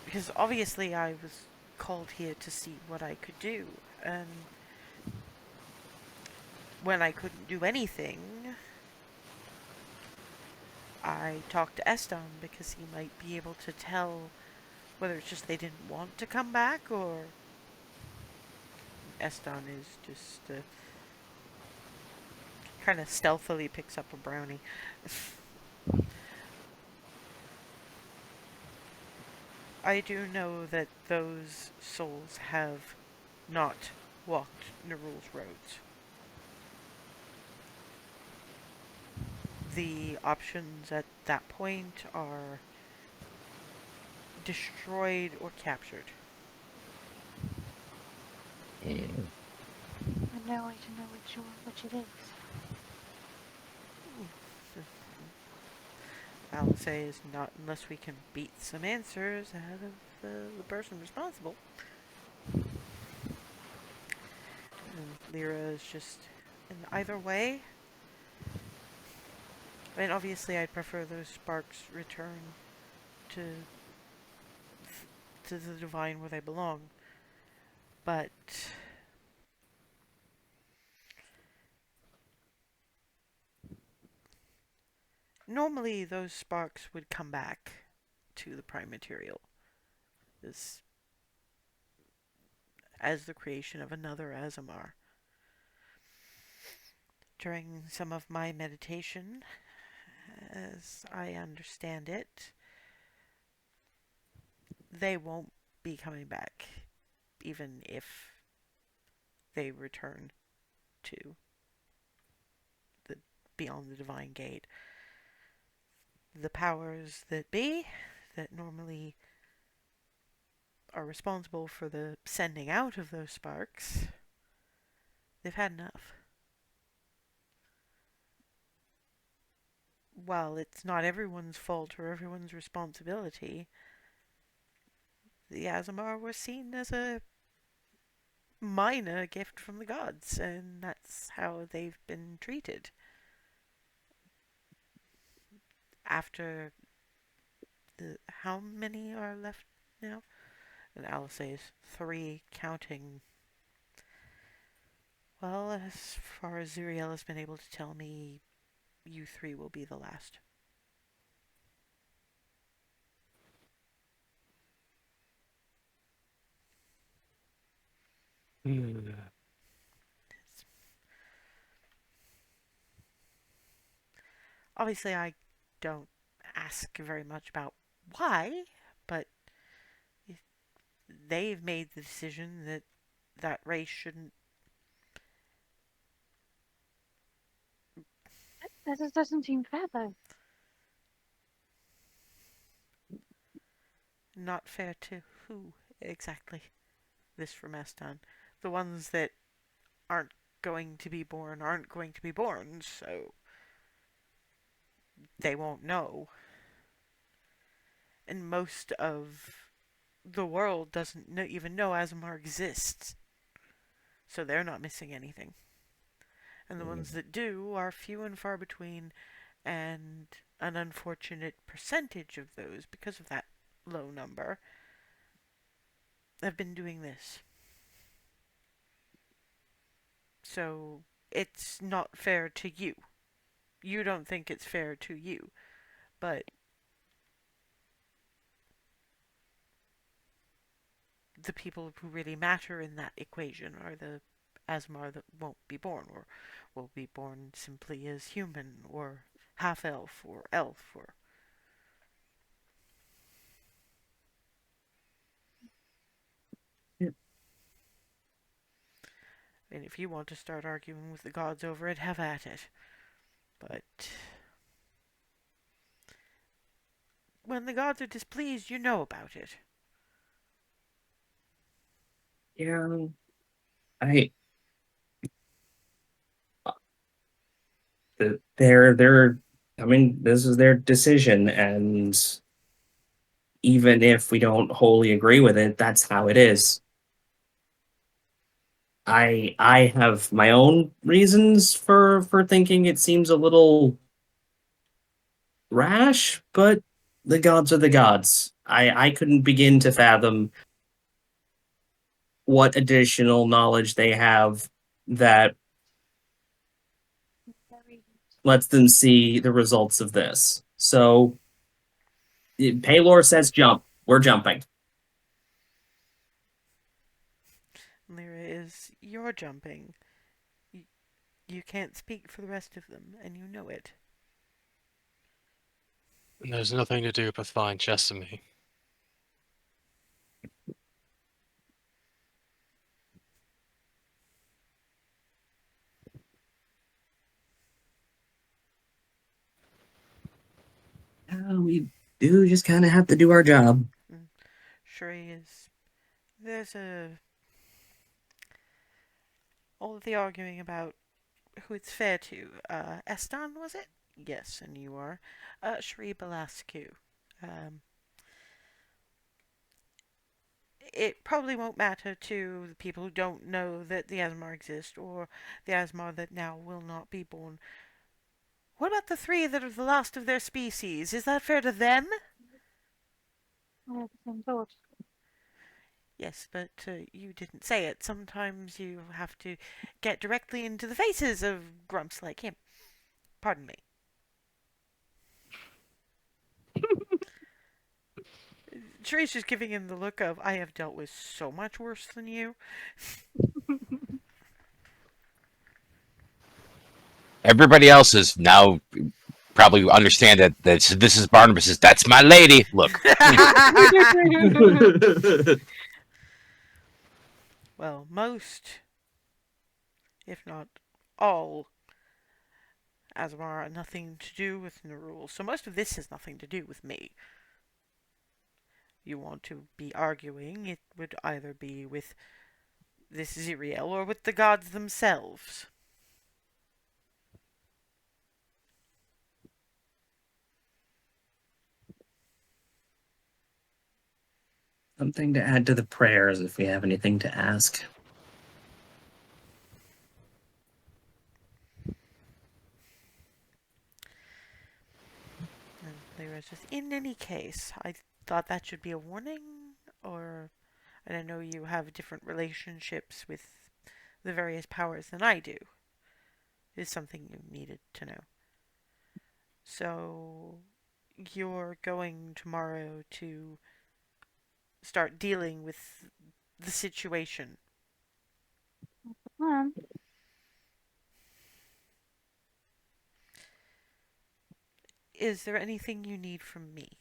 because obviously I was called here to see what I could do, and when I couldn't do anything, I talked to Eston because he might be able to tell whether it's just they didn't want to come back, or Eston is just kind of stealthily picks up a brownie. I do know that those souls have not walked Nerul's roads. The options at that point are destroyed or captured. I know I don't know which it is. I'll say is not unless we can beat some answers out of the person responsible. And Lyra is just in either way. I mean, obviously, I'd prefer those sparks return to the divine where they belong. But normally, those sparks would come back to the prime material as the creation of another Azamar. During some of my meditation, as I understand it, they won't be coming back, even if they return to the beyond the divine gate. The powers that be, that normally are responsible for the sending out of those sparks, they've had enough. While it's not everyone's fault or everyone's responsibility, the Azamar was seen as a minor gift from the gods, and that's how they've been treated. After how many are left now? And Alice says 3, counting. Well, as far as Zuriel has been able to tell me, you 3 will be the last. Obviously, I don't ask very much about why, but they've made the decision that that race shouldn't. That just doesn't seem fair, though. Not fair to who exactly? This from Eston. The ones that aren't going to be born aren't going to be born, so they won't know. And most of the world doesn't even know Azamar exists, so they're not missing anything. And the ones that do are few and far between, and an unfortunate percentage of those, because of that low number, have been doing this. So it's not fair to you. You don't think it's fair to you, but the people who really matter in that equation are the Asmar that won't be born, or will be born simply as human, or half elf, or elf, or. And if you want to start arguing with the gods over it, have at it. But when the gods are displeased, you know about it. Yeah, I. They're. I mean, this is their decision, and even if we don't wholly agree with it, that's how it is. I have my own reasons for thinking it seems a little rash, but the gods are the gods. I couldn't begin to fathom what additional knowledge they have that lets them see the results of this. So Paylor says jump. We're jumping. Lyra is, you're jumping. You can't speak for the rest of them, and you know it. And there's nothing to do but find Jessamy. We do just kind of have to do our job. Sheree is. There's all of the arguing about who it's fair to. Estan, was it? Yes, and you are. Sheree Belascu. Um, it probably won't matter to the people who don't know that the Asmar exist, or the Asmar that now will not be born. What about the three that are the last of their species? Is that fair to them? I have the same thought. Yes, but you didn't say it. Sometimes you have to get directly into the faces of grumps like him. Pardon me. Sheree's just giving him the look of, I have dealt with so much worse than you. Everybody else is now probably understand that this is Barnabas. That's my lady. Look, Well, most, if not all, Asmar are nothing to do with Nerul, so most of this has nothing to do with me. You want to be arguing, it would either be with this Ziriel or with the gods themselves. Something to add to the prayers if we have anything to ask. And Lyra's just, in any case, I thought that should be a warning, or, and I know you have different relationships with the various powers than I do, is something you needed to know. So, you're going tomorrow to start dealing with the situation. Is there anything you need from me?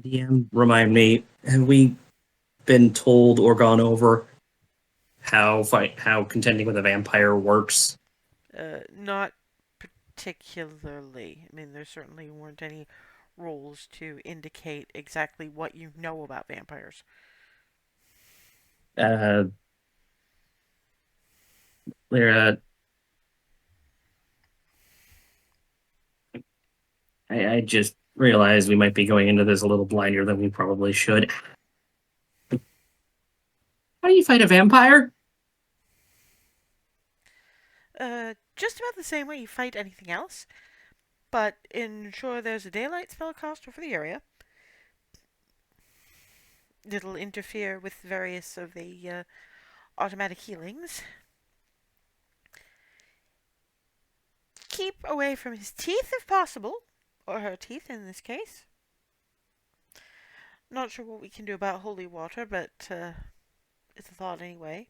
DM, remind me, have we been told or gone over how contending with a vampire works? Not particularly. I mean, there certainly weren't any rules to indicate exactly what you know about vampires. Uh, Lyra, I just realized we might be going into this a little blinder than we probably should. How do you fight a vampire? Just about the same way you fight anything else, but ensure there's a daylight spellcaster for the area. It'll interfere with various of the automatic healings. keep away from his teeth if possible, or her teeth in this case. Not sure what we can do about holy water, but it's a thought anyway.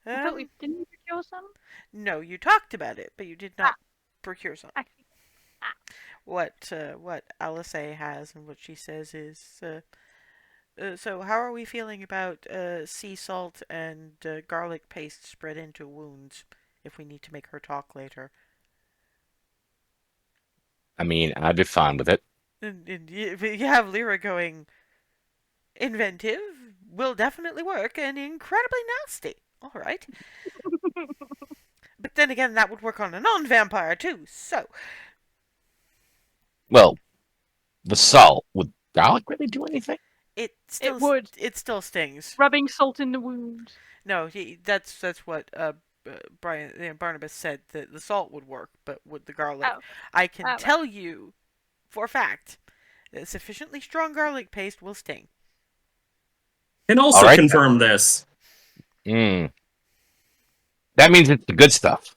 I thought we didn't procure some. No, you talked about it, but you did not procure some. Actually, What Alice has and what she says is. So how are we feeling about sea salt and garlic paste spread into wounds? If we need to make her talk later. I mean, I'd be fine with it. And you have Lyra going. Inventive will definitely work and incredibly nasty. All right. But then again, that would work on a non-vampire too. So Well, the salt would garlic really do anything? it still would. It still stings. rubbing salt in the wound. No, that's what Barnabas said that the salt would work, but would the garlic? Oh. I can Oh, tell you for a fact that sufficiently strong garlic paste will sting. Can also All right, confirm this. Mm. That means it's the good stuff.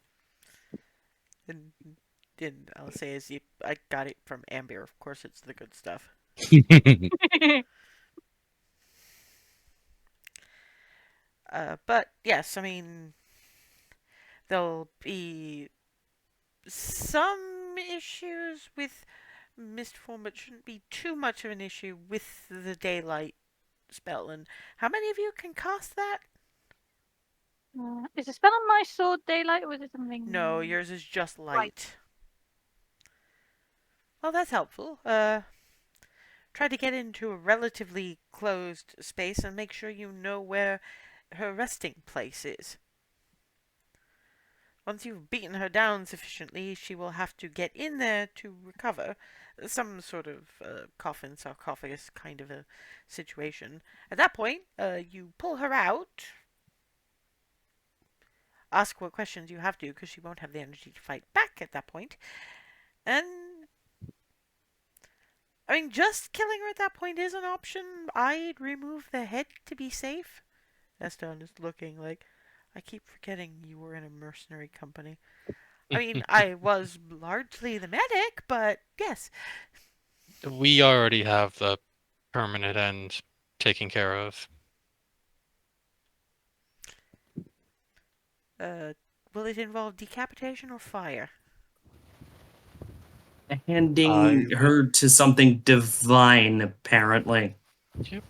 And I'll say I got it from Amber. Of course, it's the good stuff. But yes, I mean, there'll be some issues with mist form, but shouldn't be too much of an issue with the daylight spell. And how many of you can cast that? Is the spell on my sword daylight, or is it something? No, yours is just light. Light. Well, that's helpful. Try to get into a relatively closed space and make sure you know where her resting place is. Once you've beaten her down sufficiently, she will have to get in there to recover. Some sort of coffin, sarcophagus kind of a situation. At that point, you pull her out. Ask what questions you have to, because she won't have the energy to fight back at that point. And I mean, just killing her at that point is an option. I'd remove the head to be safe. Eston is looking like, I keep forgetting you were in a mercenary company. I mean, I was largely the medic, but yes. We already have the permanent end taken care of. Will it involve decapitation or fire? Handing her to something divine, apparently. Yep,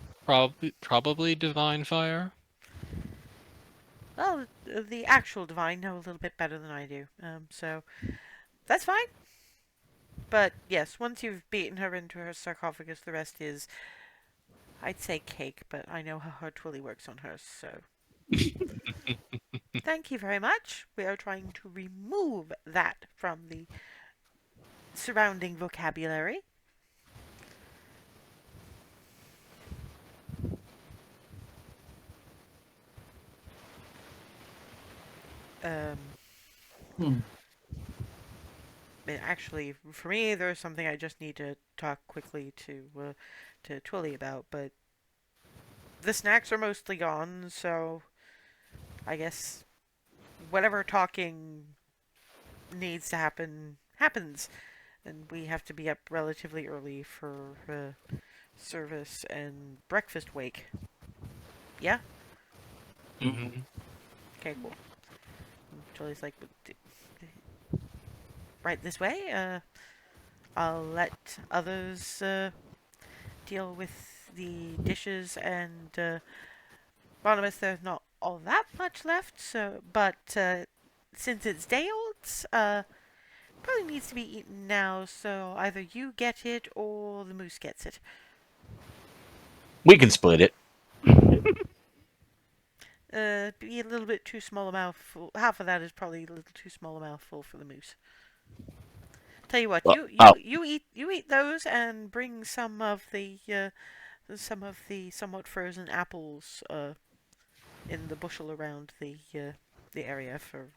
probably divine fire. Well, the actual divine know a little bit better than I do, so that's fine. But yes, once you've beaten her into her sarcophagus, the rest is, I'd say cake, but I know how hard Twilly works on hers, so. Thank you very much. We are trying to remove that from the surrounding vocabulary. Actually, for me, there's something I just need to talk quickly to Twilly about, but the snacks are mostly gone, so I guess whatever talking needs to happen happens, and we have to be up relatively early for service and breakfast wake. Yeah? Mm-hmm. Okay, cool. Twilly's like, right this way. I'll let others deal with the dishes, and Barnabas, there's not all that much left, so but since it's day olds, probably needs to be eaten now, so either you get it or the moose gets it. We can split it. Be a little bit too small a mouthful. Half of that is probably a little too small a mouthful for the moose. Tell you what, you eat those and bring some of the somewhat frozen apples in the bushel around the area for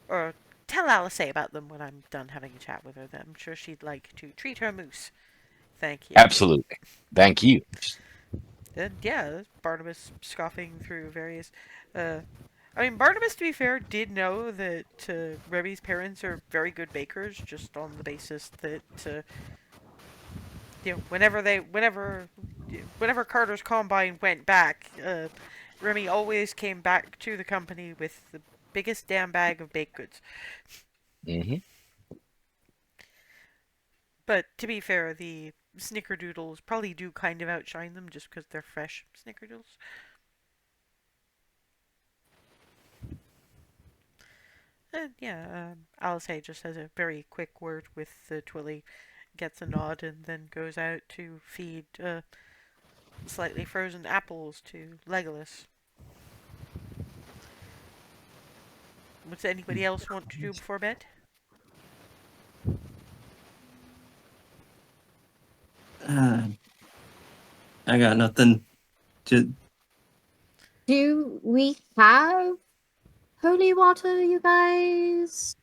or tell Alice about them when I'm done having a chat with her. I'm sure she'd like to treat her moose. Thank you. Absolutely. Thank you. And yeah, Barnabas scoffing through various I mean, Barnabas, to be fair, did know that Remy's parents are very good bakers, just on the basis that whenever Carter's Combine went back, Remy always came back to the company with the biggest damn bag of baked goods. Hmm. But to be fair, the snickerdoodles probably do kind of outshine them just because they're fresh snickerdoodles. And yeah, Alice Hay just has a very quick word with Twilly, gets a nod, and then goes out to feed slightly frozen apples to Legolas. What does anybody else want to do before bed? Uh, I got nothing. Just Do we have holy water, you guys?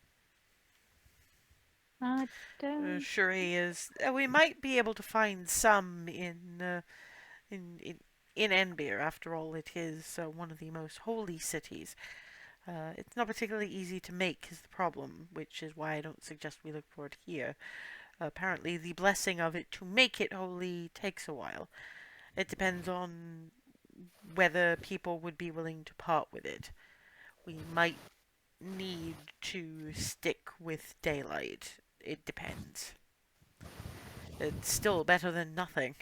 I don't. Sure he is. We might be able to find some in Enbir. After all, it is one of the most holy cities. It's not particularly easy to make is the problem, which is why I don't suggest we look for it here. Apparently, the blessing of it to make it holy takes a while. It depends on whether people would be willing to part with it. We might need to stick with daylight. It depends. It's still better than nothing.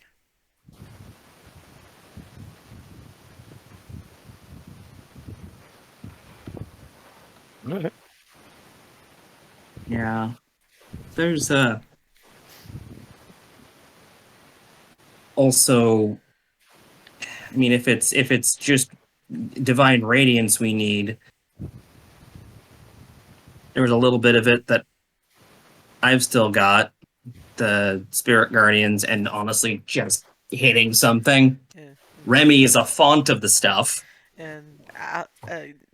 Okay. yeah. There's also. I mean, if it's just divine radiance we need, there was a little bit of it that I've still got. The spirit guardians, and honestly, just hitting something. Yeah. Remy is a font of the stuff. And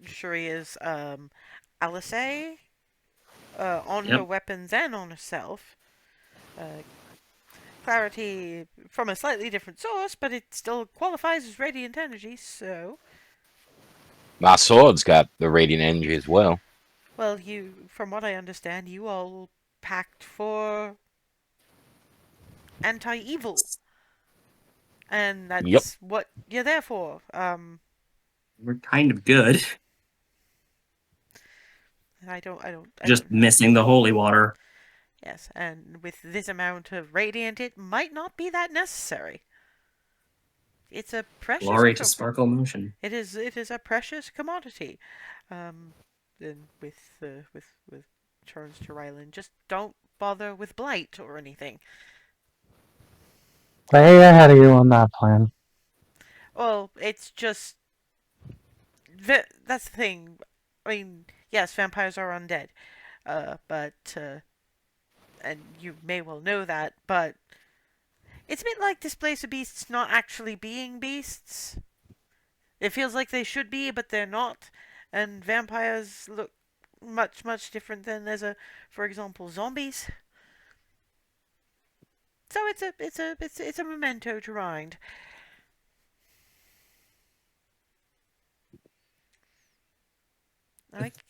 Shuri is Alice on her Yep. weapons and on herself. Uh, Clarity from a slightly different source, but it still qualifies as radiant energy, so. My sword's got the radiant energy as well. Well, from what I understand, you all packed for anti evil. And Yep. that's what you're there for. We're kind of good. I don't. Just missing the holy water. Yes, and with this amount of radiant, it might not be that necessary. It's a precious. Glory to sparkle motion. It is. It is a precious commodity. Then with turns to Rylan, just don't bother with blight or anything. Way ahead of you on that plan. Well, it's just that's the thing. I mean, yes, vampires are undead, but and you may well know that, but it's a bit like Displace of Beasts not actually being beasts. It feels like they should be, but they're not. And vampires look much different than for example, zombies. So it's a memento to mind.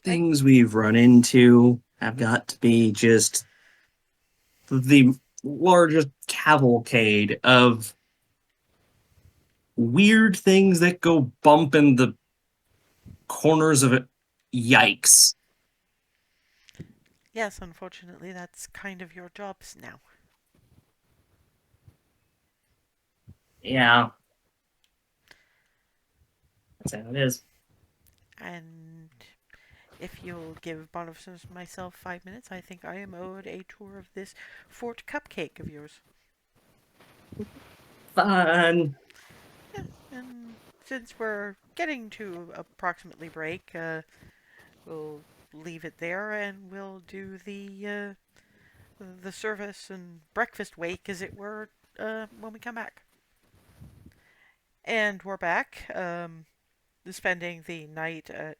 Things we've run into have got to be just the largest cavalcade of weird things that go bump in the corners of it. Yikes. Yes, unfortunately, that's kind of your jobs now. Yeah. That's how it is. And if you'll give Boniface and myself 5 minutes, I think I am owed a tour of this Fort Cupcake of yours. Fun. Yeah, and since we're getting to approximately break, we'll leave it there and we'll do the service and breakfast wake, as it were, when we come back. And we're back, spending the night at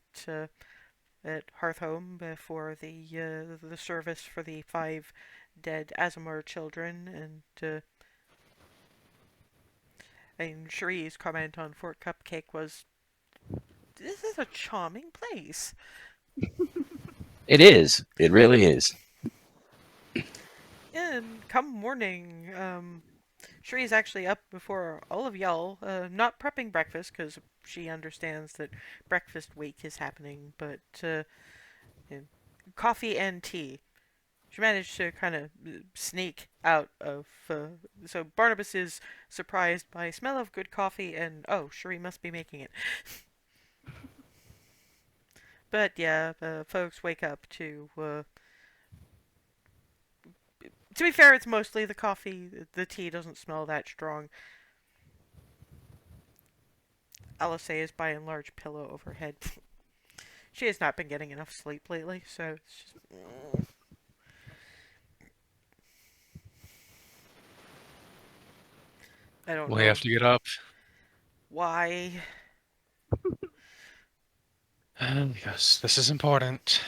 Hearthhome for the service for the 5 dead Azamar children, and Cherie's comment on Fort Cupcake was this is a charming place. It is. It really is. And come morning, Shree's actually up before all of y'all, not prepping breakfast because she understands that breakfast wake is happening, but you know, coffee and tea. She managed to kind of sneak out of. So Barnabas is surprised by smell of good coffee and oh, Sheree must be making it. But yeah, folks wake up to. To be fair, it's mostly the coffee. The tea doesn't smell that strong. Alice is by and large pillow overhead. She has not been getting enough sleep lately, so it's just. I don't We know have to get up. why. Because this is important.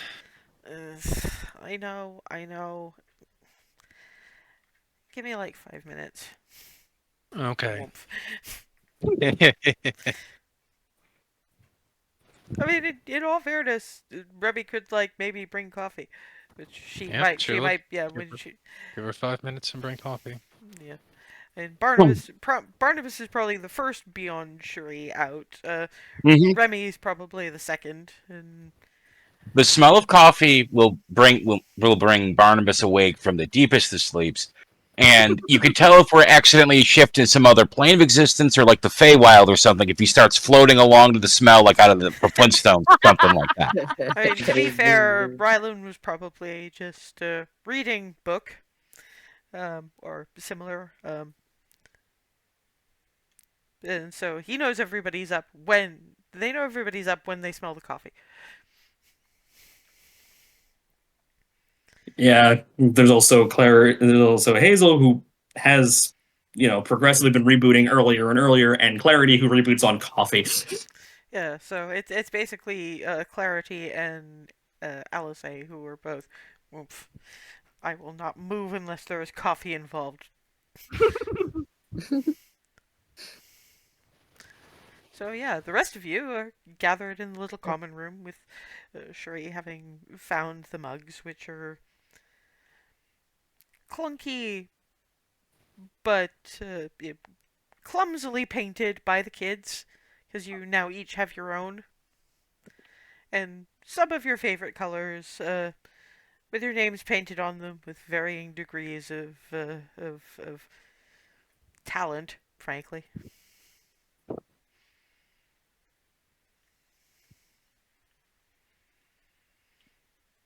I know, I know. Give me like 5 minutes. Okay. I mean, in all fairness, Remy could like maybe bring coffee, which she Yeah, might. She sure. might. Yeah, Give when her, she. give her 5 minutes and bring coffee. Yeah, and Barnabas is probably the first beyond Shuri out. Hmm. Remy's probably the second, and The smell of coffee will bring Barnabas awake from the deepest of sleeps, and you can tell if we're accidentally shifting some other plane of existence or like the Feywild or something. If he starts floating along to the smell, like out of the Flintstones, something like that. I mean, to be fair, Rylan was probably just reading book, or similar, and so he knows everybody's up when they know everybody's up when they smell the coffee. Yeah, there's also Claire. There's also Hazel, who has progressively been rebooting earlier and earlier, and Clarity, who reboots on coffee. Yeah, so it's basically Clarity and Alice who are both. Oomph, I will not move unless there is coffee involved. So yeah, the rest of you are gathered in the little common room with Sheree having found the mugs, which are clunky but clumsily painted by the kids, because you now each have your own, and some of your favorite colors, with your names painted on them with varying degrees of talent, frankly.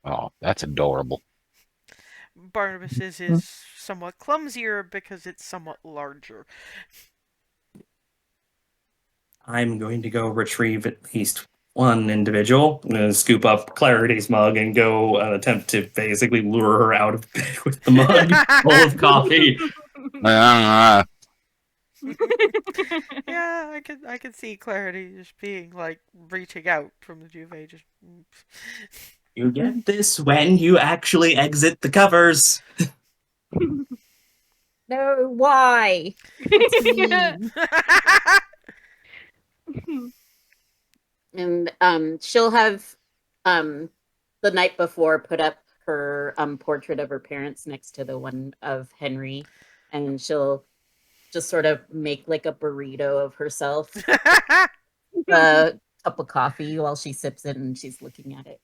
Oh, that's adorable. Barnabas's is somewhat clumsier because it's somewhat larger. I'm going to go retrieve at least one individual. I'm going to scoop up Clarity's mug and go attempt to basically lure her out of bed with the mug full of coffee. Uh, Yeah, I could see Clarity just being like reaching out from the duvet, just. You get this when you actually exit the covers. No, why? That's mean. And she'll have the night before put up her portrait of her parents next to the one of Henry, and she'll just sort of make like a burrito of herself, a cup of coffee while she sips it and she's looking at it.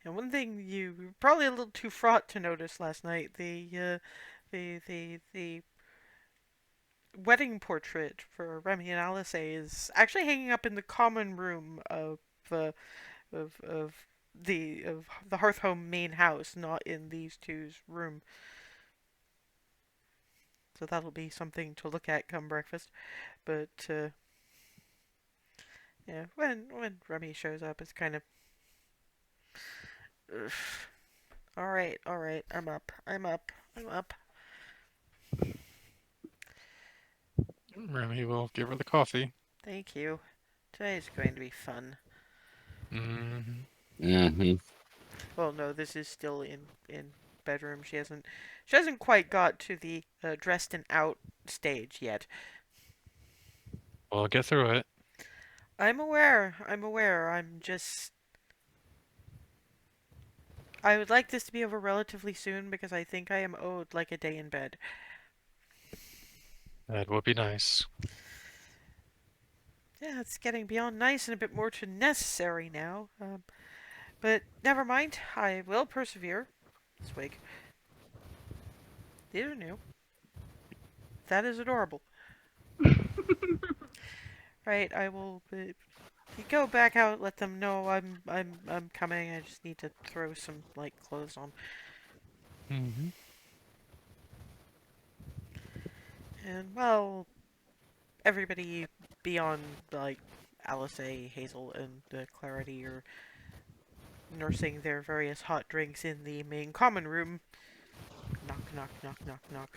And one thing you were probably a little too fraught to notice last night, the wedding portrait for Remy and Alice is actually hanging up in the common room uh, of the Hearthhome main house, not in these two's room. So that'll be something to look at come breakfast. But yeah, when Remy shows up, it's kind of. Ugh. All right, I'm up, I'm up, I'm up. Remy will give her the coffee. Thank you. Today's going to be fun. Mm-hmm. hmm Well, no, this is still in bedroom. She hasn't quite got to the dressed and out stage yet. We'll get through it. I'm aware. I'm aware. I would like this to be over relatively soon because I think I am owed like a day in bed. That would be nice. Yeah, it's getting beyond nice and a bit more to necessary now. But never mind. I will persevere. Swig. These are new. That is adorable. Right, I will go back out. Let them know I'm coming. I just need to throw some like clothes on. Mm-hmm. And well, everybody beyond like Alice, Hazel, and Clarity are nursing their various hot drinks in the main common room. Knock, knock, knock, knock, knock.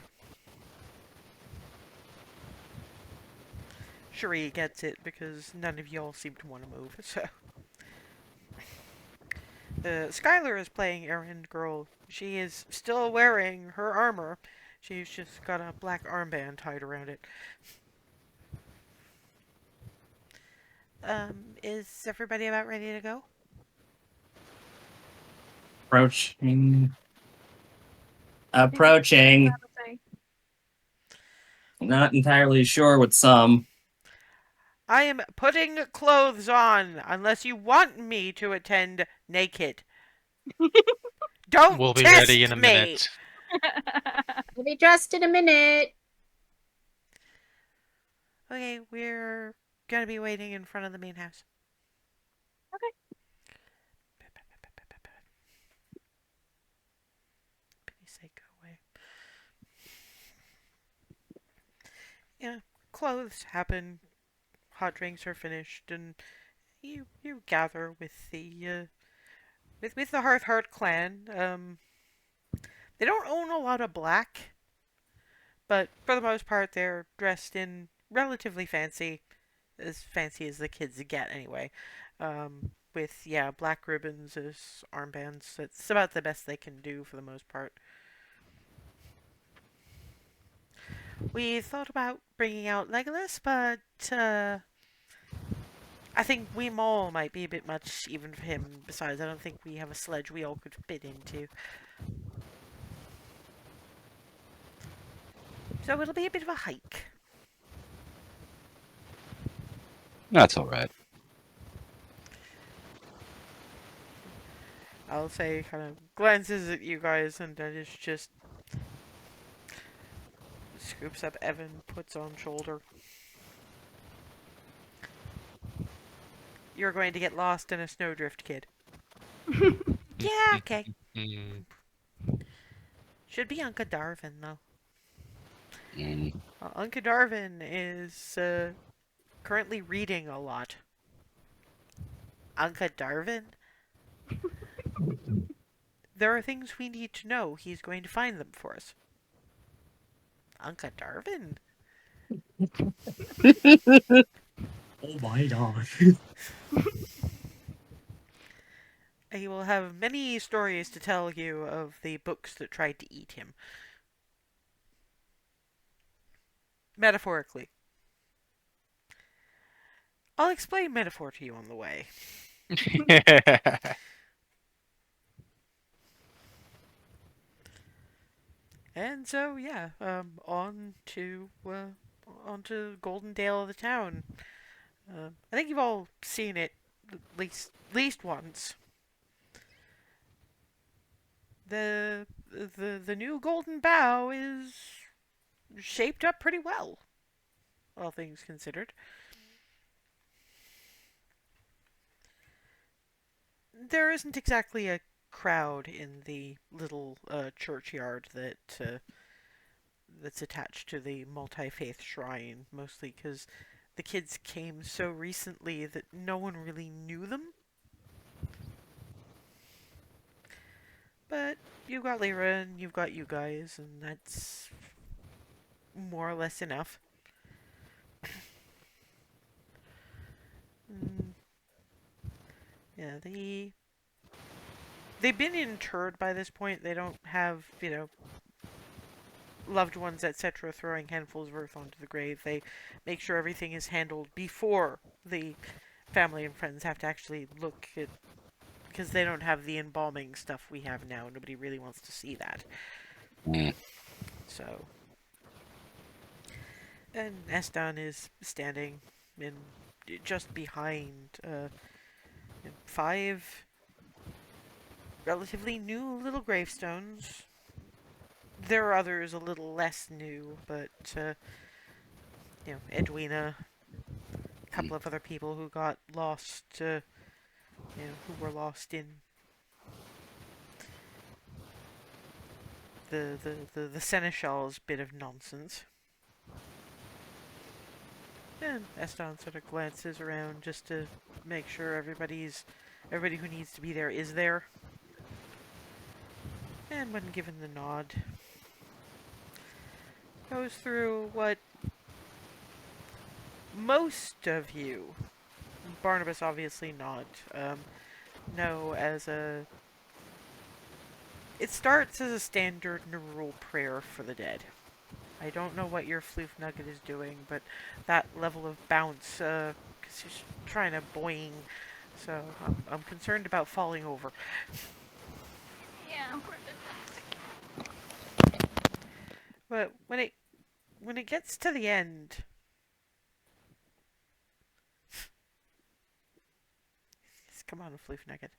Cherie gets it because none of y'all seem to want to move, so. Skylar is playing errand girl. She is still wearing her armor. She's just got a black armband tied around it. Is everybody about ready to go? Approaching. Approaching. Say, Not entirely sure with some. I am putting clothes on, unless you want me to attend naked. Don't We'll be test ready in a me! minute. We'll be dressed in a minute. Okay, we're gonna be waiting in front of the main house. Okay. Pity's sake, go away. Yeah, clothes happen. Hot drinks are finished, and you gather with the with the Hearth clan. They don't own a lot of black, but for the most part, they're dressed in relatively fancy as the kids get anyway. With black ribbons as armbands. It's about the best they can do for the most part. We thought about bringing out Legolas, but I think Wee Mole might be a bit much even for him. Besides, I don't think we have a sledge we all could fit into. So it'll be a bit of a hike. That's all right. I'll say, kind of glances at you guys, and then it's just scoops up Evan, puts on shoulder. You're going to get lost in a snowdrift, kid. Yeah, okay. Mm. Should be Uncle Darvin, though. Mm. Uncle Darvin is currently reading a lot. Uncle Darvin? There are things we need to know. He's going to find them for us. Uncle Darvin? Oh my god. He will have many stories to tell you of the books that tried to eat him. Metaphorically. I'll explain metaphor to you on the way. And so, yeah, on to Golden Dale of the town. I think you've all seen it at least once. The new Golden Bow is shaped up pretty well, all things considered. There isn't exactly a crowd in the little churchyard that's attached to the multi-faith shrine, mostly because the kids came so recently that no one really knew them. But you've got Lyra and you've got you guys, and that's more or less enough. Mm, yeah, they've been interred by this point. They don't have, loved ones, etc., throwing handfuls of earth onto the grave. They make sure everything is handled before the family and friends have to actually look at, because they don't have the embalming stuff we have now. Nobody really wants to see that. Mm. So, and Eston is standing in just behind 5 relatively new little gravestones. There are others a little less new, but Edwina, a couple of other people who got lost, who were lost in the seneschal's bit of nonsense. And Eston sort of glances around just to make sure everybody who needs to be there is there. And when given the nod, goes through what most of you, Barnabas obviously not, know as a... It starts as a standard neural prayer for the dead. I don't know what your floof nugget is doing, but that level of bounce, because she's trying to boing, so I'm concerned about falling over. Yeah. But when it gets to the end, come on, floof nugget.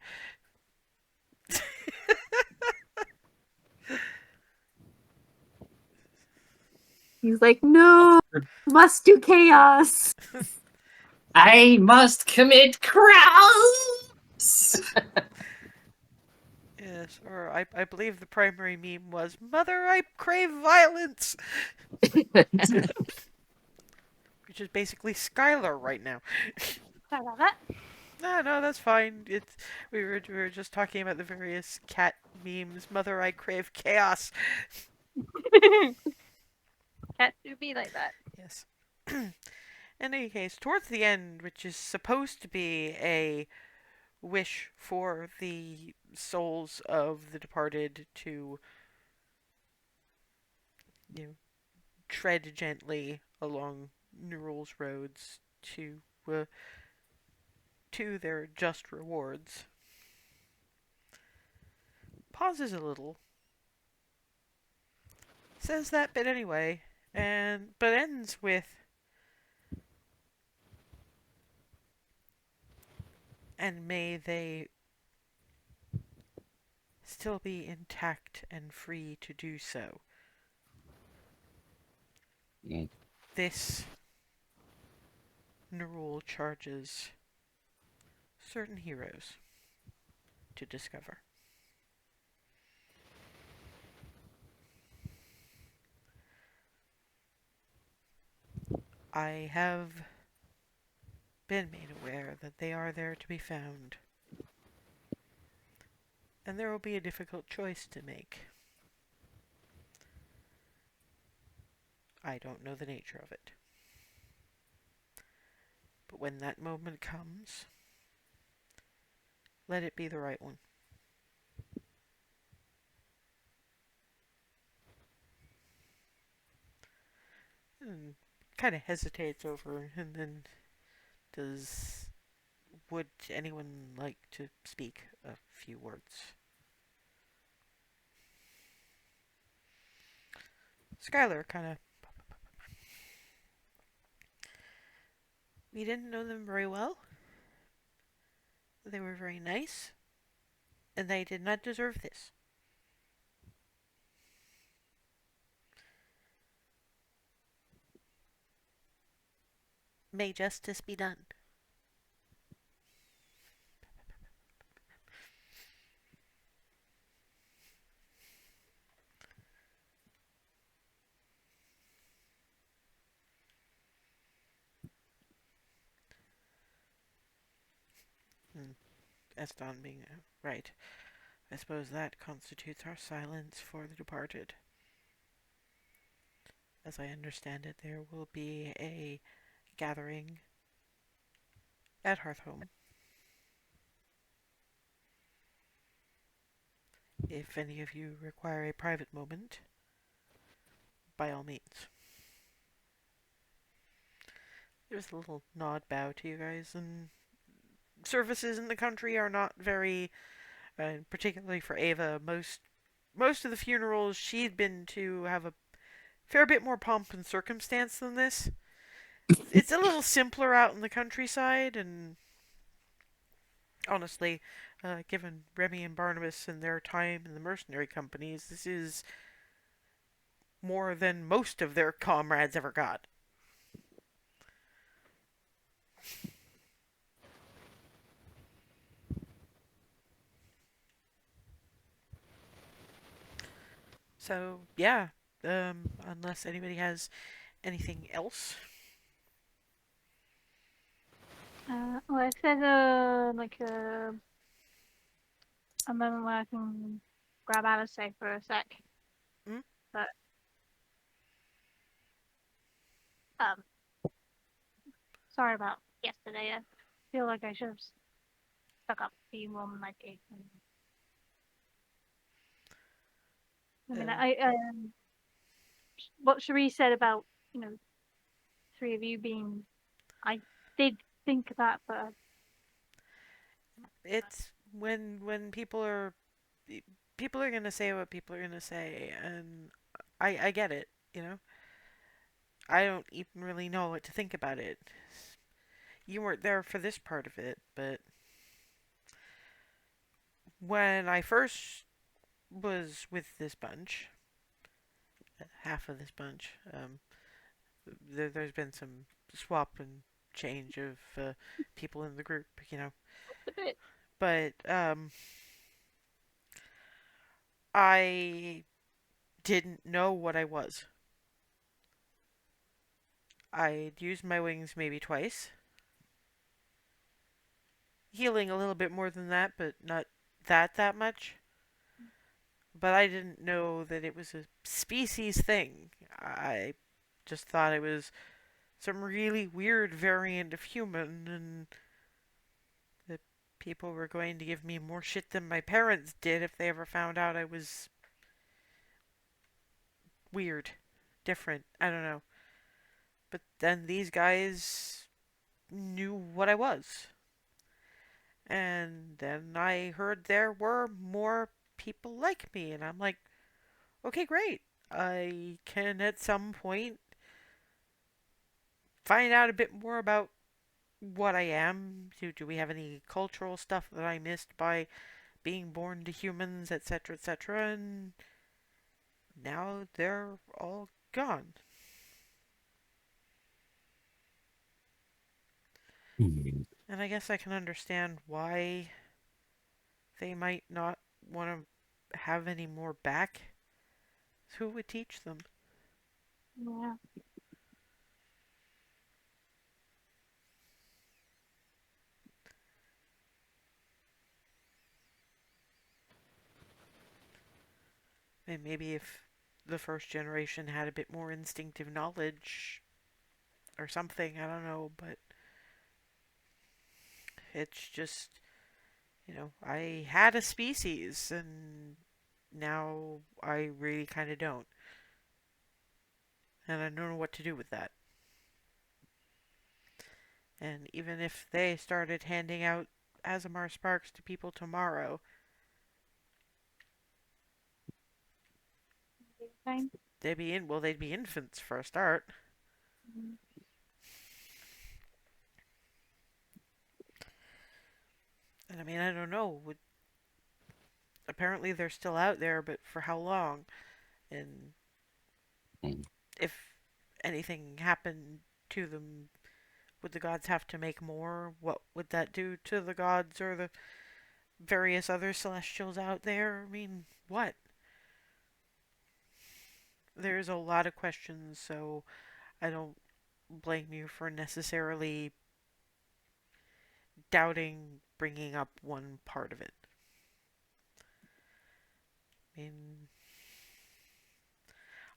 He's like, no, must do chaos. I must commit crimes. Yes, or I believe the primary meme was, "Mother, I crave violence!" Which is basically Skylar right now. Sorry about that. No, that's fine. We were just talking about the various cat memes. "Mother, I crave chaos." Cats do be like that. Yes. In any case, towards the end, which is supposed to be a wish for the souls of the departed to, tread gently along Newell's roads to their just rewards, pauses a little, says that bit anyway, but ends with, "And may they still be intact and free to do so." Mm. This Nerul charges certain heroes to discover. I have been made aware that they are there to be found, and there will be a difficult choice to make. I don't know the nature of it. But when that moment comes, let it be the right one. And kind of hesitates over, and then would anyone like to speak a few words? Skylar kind of... We didn't know them very well. They were very nice, and they did not deserve this. May justice be done. Eston being right. I suppose that constitutes our silence for the departed. As I understand it, there will be a gathering at Hearthhome. If any of you require a private moment, by all means. There's a little nod bow to you guys, and services in the country are not very, particularly for Ava, most of the funerals she'd been to have a fair bit more pomp and circumstance than this. It's a little simpler out in the countryside, and honestly, given Remy and Barnabas and their time in the mercenary companies, this is more than most of their comrades ever got. So, yeah, unless anybody has anything else. Well, if there's a moment where I can grab Alice for a sec. Hmm? But um, sorry about yesterday. I feel like I should have stuck up for you more than I did. I mean, Uh, what Cherie said about three of you being, I did think that, but it's when people are gonna say what people are gonna say, and I get it. You know, I don't even really know what to think about it. You weren't there for this part of it, but when I first was with this bunch, half of this bunch, there's been some swap and change of people in the group, you know. a bit. But I didn't know what I was. I'd used my wings maybe twice, healing a little bit more than that, but not that much. But I didn't know that it was a species thing. I just thought it was some really weird variant of human, and that people were going to give me more shit than my parents did if they ever found out I was weird, different. I don't know. But then these guys knew what I was. And then I heard there were more people like me, and I'm like, okay, great. I can at some point find out a bit more about what I am. Do we have any cultural stuff that I missed by being born to humans, etc., etc.? And now they're all gone. And I guess I can understand why they might not want to have any more back. Who would teach them? Yeah. And maybe if the first generation had a bit more instinctive knowledge or something, I don't know, but it's just, I had a species and now I really kind of don't. And I don't know what to do with that. And even if they started handing out Azamar Sparks to people tomorrow, Fine. they'd be infants for a start. Mhm. And I mean, I don't know. Apparently they're still out there, but for how long? And if anything happened to them, would the gods have to make more? What would that do to the gods or the various other celestials out there? I mean, what? There's a lot of questions, so I don't blame you for necessarily doubting bringing up one part of it. I mean,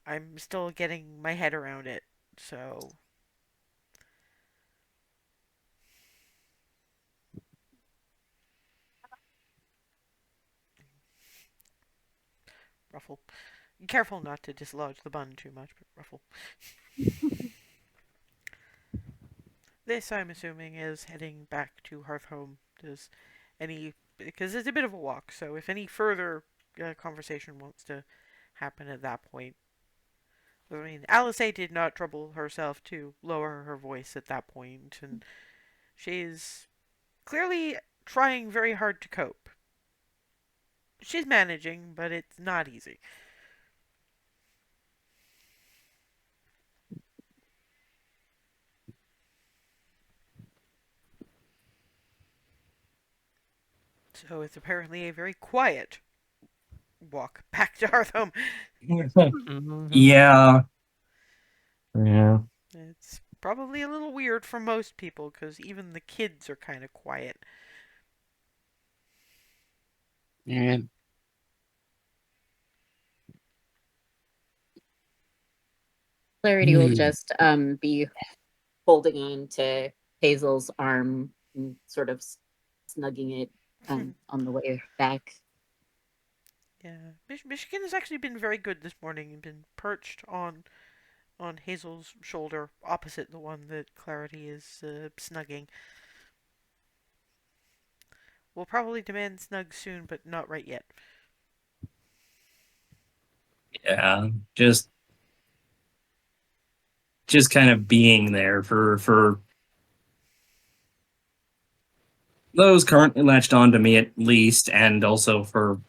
I'm still getting my head around it, so Ruffle. Careful not to dislodge the bun too much, but Ruffle. This, I'm assuming, is heading back to Hearthhome. Because it's a bit of a walk, so if any further conversation wants to happen at that point. I mean, Alice did not trouble herself to lower her voice at that point, and she's clearly trying very hard to cope. She's managing, but it's not easy. So it's apparently a very quiet walk back to Hearthhome. Yeah. Yeah. It's probably a little weird for most people, because even the kids are kind of quiet. And Clarity will just be holding on to Hazel's arm and sort of snugging it on the way back. Yeah, Michigan has actually been very good this morning and been perched on Hazel's shoulder, opposite the one that Clarity is snugging. We'll probably demand snug soon, but not right yet. Yeah. Just kind of being there for those currently latched on to me at least, and also for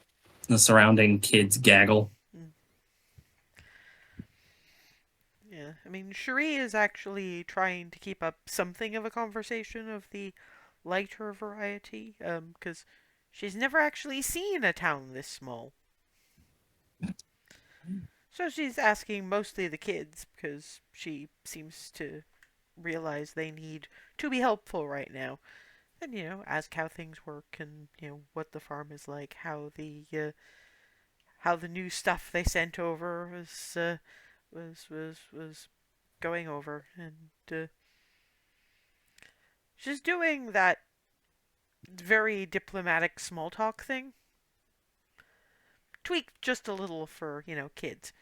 the surrounding kids' gaggle. Yeah, I mean, Cherie is actually trying to keep up something of a conversation of the lighter variety, because she's never actually seen a town this small. So she's asking mostly the kids, because she seems to realize they need to be helpful right now. And, ask how things work and, what the farm is like, how the new stuff they sent over was going over, and she's doing that very diplomatic small talk thing, tweaked just a little for kids.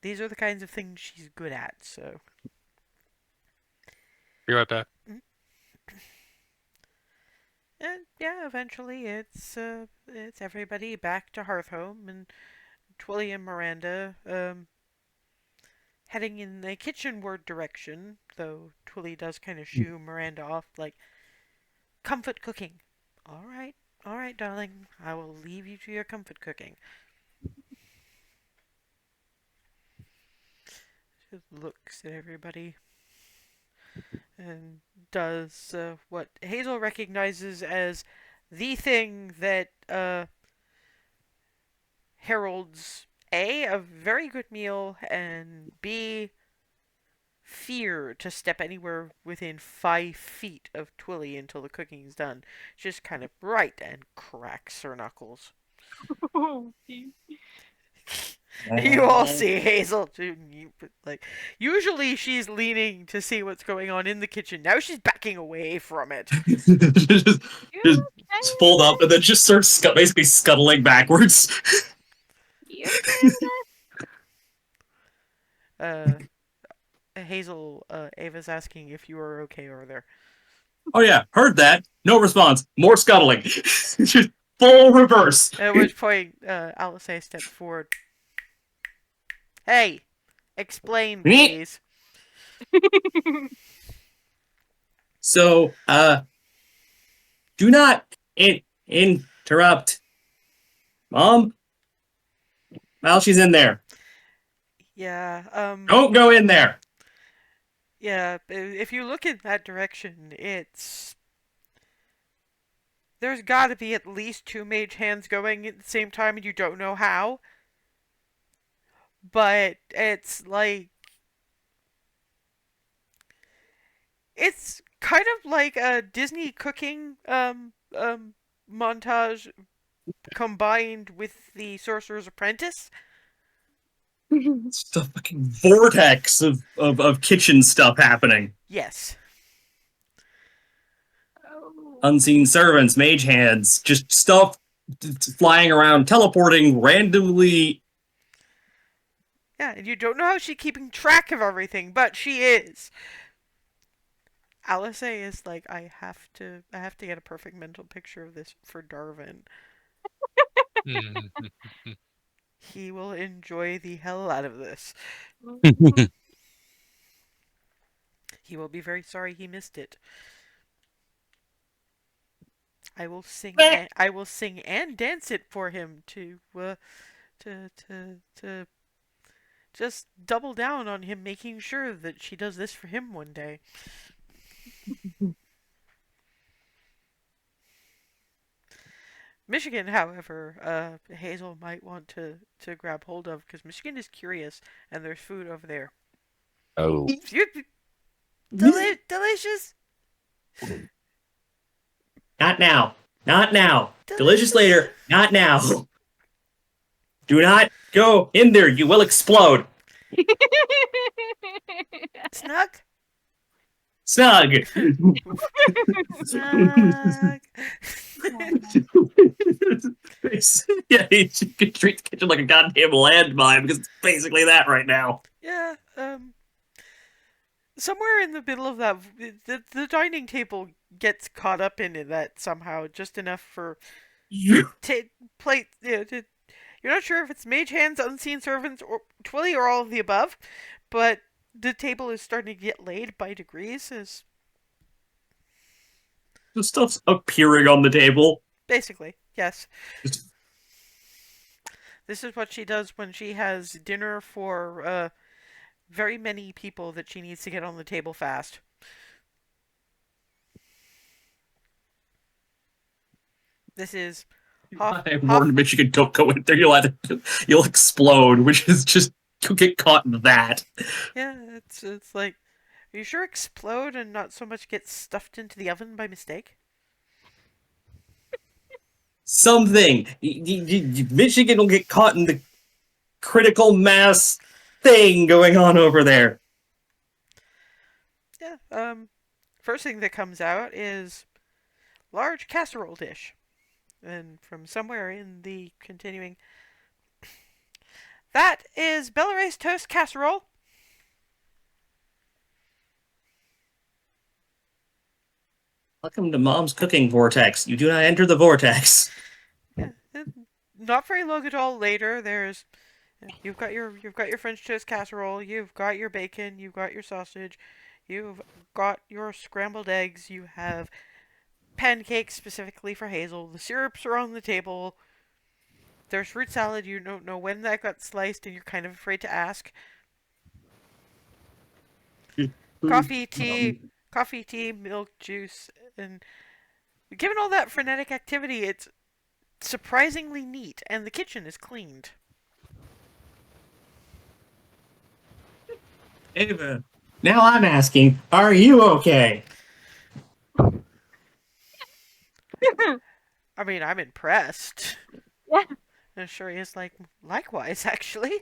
These are the kinds of things she's good at. So Be right back. and yeah, eventually it's everybody back to Hearthhome, and Twilly and Miranda heading in the kitchenward direction, though Twilly does kind of shoo Miranda off, like, comfort cooking. All right, darling, I will leave you to your comfort cooking. She looks at everybody and does what Hazel recognizes as the thing that heralds a very good meal, and B, fear to step anywhere within 5 feet of Twilly until the cooking's done. Just kind of bright and cracks her knuckles. You all see Hazel too. Usually she's leaning to see what's going on in the kitchen. Now she's backing away from it. just fold up and then just starts basically scuttling backwards. You okay with Hazel, Ava's asking if you are okay over there. Oh yeah, heard that. No response. More scuttling. Just full reverse. At which point, Alice steps forward. Hey, explain, please. So, do not interrupt Mom while she's in there. Yeah, Don't go in there. Yeah, if you look in that direction, there's gotta be at least 2 mage hands going at the same time, and you don't know how. But it's like... It's kind of like a Disney cooking montage combined with the Sorcerer's Apprentice. It's the fucking vortex of kitchen stuff happening. Yes. Unseen servants, mage hands, just stuff flying around, teleporting randomly. Yeah, and you don't know how she's keeping track of everything, but she is. Alice is like, I have to get a perfect mental picture of this for Darwin. He will enjoy the hell out of this. He will be very sorry he missed it. I will sing. I will sing and dance it for him to just double down on him making sure that she does this for him one day. Michigan, however, Hazel might want to grab hold of because Michigan is curious and there's food over there. Oh. Delicious. Not now. Not now. Delicious later. Not now. Do not go in there. You will explode. Snug. Snug. Snug. Yeah, you can treat the kitchen like a goddamn landmine because it's basically that right now. Yeah, somewhere in the middle of that, the dining table gets caught up in that somehow, just enough for plate. You're not sure if it's mage hands, unseen servants, or Twilly, or all of the above, but the table is starting to get laid by degrees. As The stuff's appearing on the table. basically, yes. This is what she does when she has dinner for very many people that she needs to get on the table fast. This is I warned Michigan, don't go in there. You'll explode, which is just you'll get caught in that. Yeah, it's like, are you sure explode and not so much get stuffed into the oven by mistake? Something. Michigan will get caught in the critical mass thing going on over there. Yeah. First thing that comes out is large casserole dish, and from somewhere in the continuing, that is Belarus toast casserole. Welcome to Mom's cooking vortex. You do not enter the vortex. Yeah, not very long at all later. You've got your French toast casserole. You've got your bacon. You've got your sausage. You've got your scrambled eggs. You have pancakes specifically for Hazel. The syrups are on the table. There's fruit salad. You don't know when that got sliced, and you're kind of afraid to ask. Coffee, tea, milk, juice, and given all that frenetic activity, it's surprisingly neat, and the kitchen is cleaned. Ava, now I'm asking, are you okay? I mean, I'm impressed. Yeah. And sure he is like, likewise, actually.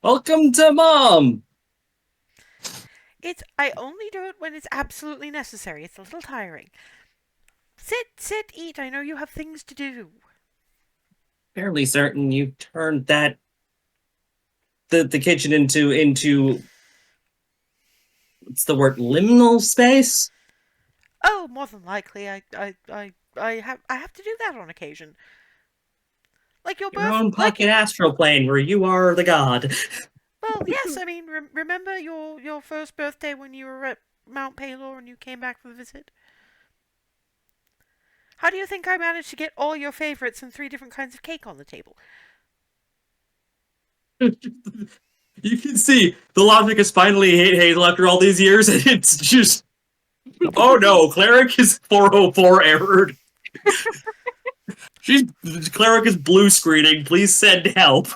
Welcome to Mom! I only do it when it's absolutely necessary. It's a little tiring. Sit, eat. I know you have things to do. Fairly certain you turned the kitchen into what's the word, liminal space? Oh, more than likely. I have to do that on occasion. Like your own pocket astral plane where you are the god. Well, yes. I mean, remember your first birthday when you were at Mount Palor and you came back for the visit? How do you think I managed to get all your favorites and 3 different kinds of cake on the table? You can see the logic is finally hate Hazel after all these years, and it's just, oh no, Cleric is 404 errored. Cleric is blue screening. Please send help.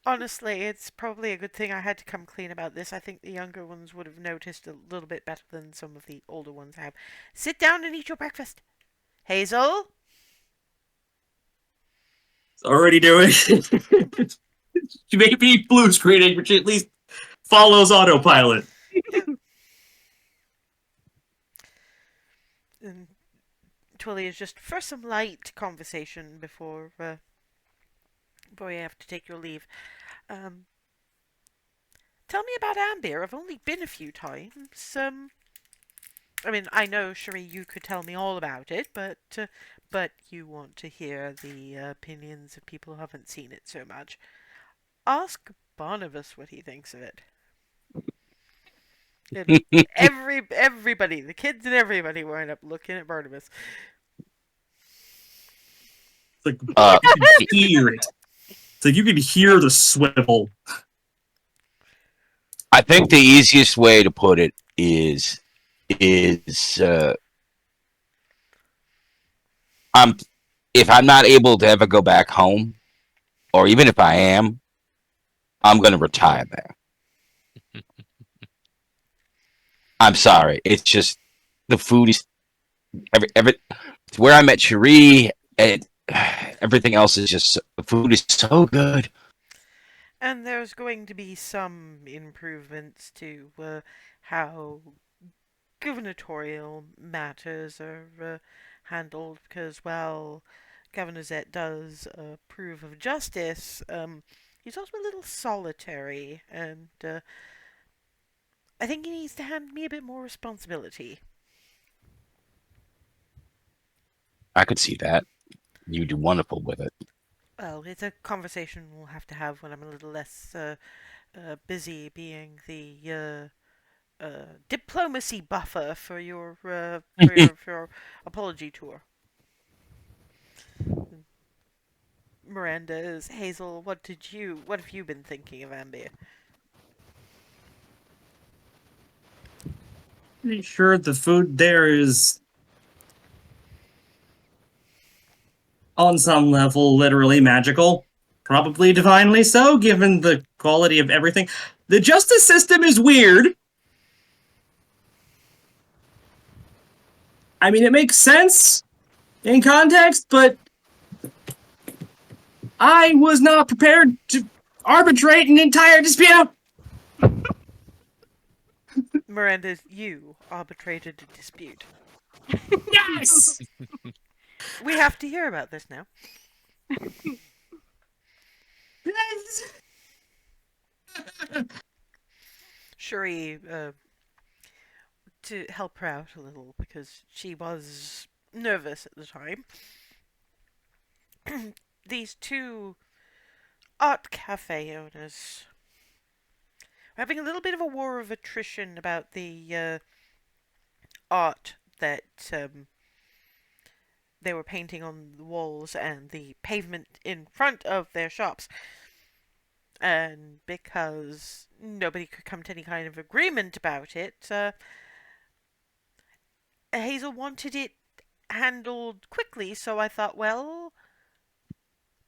Honestly, it's probably a good thing I had to come clean about this. I think the younger ones would have noticed a little bit better than some of the older ones have. Sit down and eat your breakfast. Hazel? It's already doing it. She may be blue screening, but she at least follows autopilot. And Twilly is just for some light conversation before you have to take your leave. Um, Tell me about Ambir. I've only been a few times. I mean, I know, Cherie, you could tell me all about it, but you want to hear the opinions of people who haven't seen it so much. Ask Barnabas what he thinks of it. And everybody, the kids and everybody, wind up looking at Barnabas. It's like Uh, you can hear it. It's like you can hear the swivel. I think the easiest way to put it is I'm if I'm not able to ever go back home, or even if I am, I'm gonna retire there. I'm sorry. It's just the food is every it's where I met Cherie, and everything else is just the food is so good. And there's going to be some improvements to how gubernatorial matters are handled, because, well, Governor Zet does approve of justice. He's also a little solitary, and I think he needs to hand me a bit more responsibility. I could see that. You do wonderful with it. Well, it's a conversation we'll have to have when I'm a little less busy being the diplomacy buffer for your for your apology tour. Miranda is Hazel. What have you been thinking of Ambia? Pretty sure the food there is on some level literally magical. Probably divinely so, given the quality of everything. The justice system is weird. I mean, it makes sense in context, but I was not prepared to arbitrate an entire dispute. Miranda, you arbitrated a dispute. Yes! We have to hear about this now. Shuri, to help her out a little, because she was nervous at the time. These two art cafe owners were having a little bit of a war of attrition about the art that they were painting on the walls and the pavement in front of their shops. And because nobody could come to any kind of agreement about it, Hazel wanted it handled quickly, so I thought, well,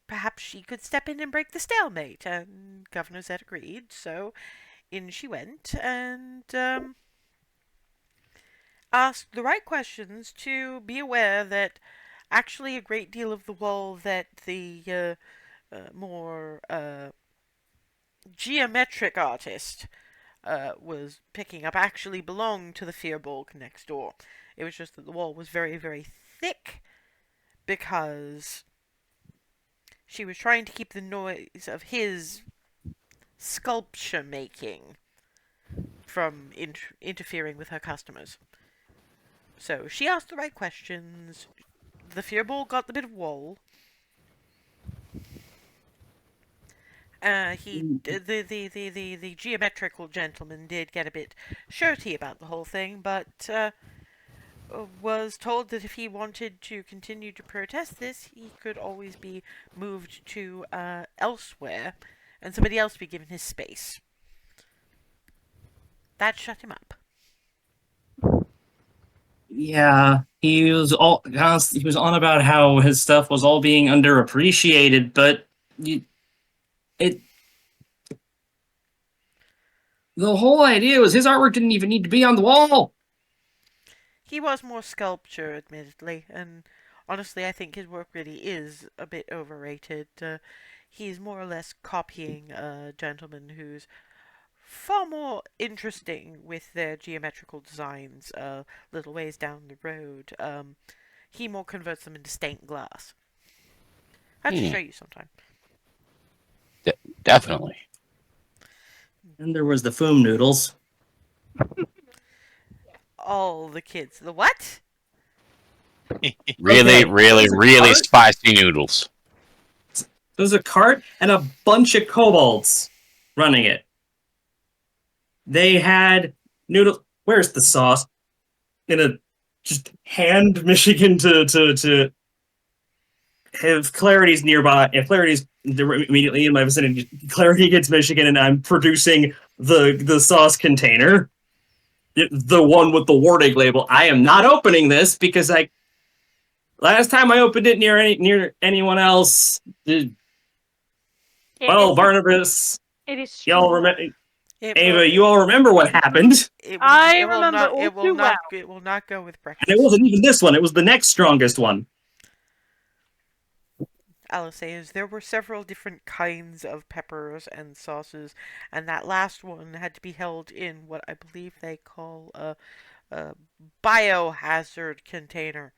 perhaps she could step in and break the stalemate. And Governor Zed agreed, so in she went and asked the right questions to be aware that actually a great deal of the wall that the more geometric artist was picking up actually belonged to the Fearbulk next door. It was just that the wall was very, very thick because she was trying to keep the noise of his sculpture making from interfering with her customers. So she asked the right questions. The Fearbulk got the bit of wall. The geometrical gentleman did get a bit shirty about the whole thing, but was told that if he wanted to continue to protest this, he could always be moved to elsewhere, and somebody else be given his space. That shut him up. Yeah, he was on about how his stuff was all being underappreciated, but it the whole idea was his artwork didn't even need to be on the wall. He was more sculpture, admittedly, and honestly, I think his work really is a bit overrated. He's more or less copying a gentleman who's far more interesting with their geometrical designs a little ways down the road. Hemo converts them into stained glass. I have to show you sometime. Definitely. And there was the foom noodles. All the kids. The what? Really, Okay, really, there's a really cart. spicy noodles. There's a cart and a bunch of kobolds running it. They had noodles. Where's the sauce? In a just hand Michigan to have Clarity's nearby. If Clarity's immediately in my vicinity, Clarity gets Michigan, and I'm producing the sauce container, the one with the warning label. I am not opening this because last time I opened it near anyone else. Well, Barnabas, It is y'all true. remember? It Ava, will, you all remember what happened? I remember all it will too not, well. It will not go with And it breakfast. wasn't even this one. It was the next strongest one. I'll say is there were several different kinds of peppers and sauces, and that last one had to be held in what I believe they call a biohazard container.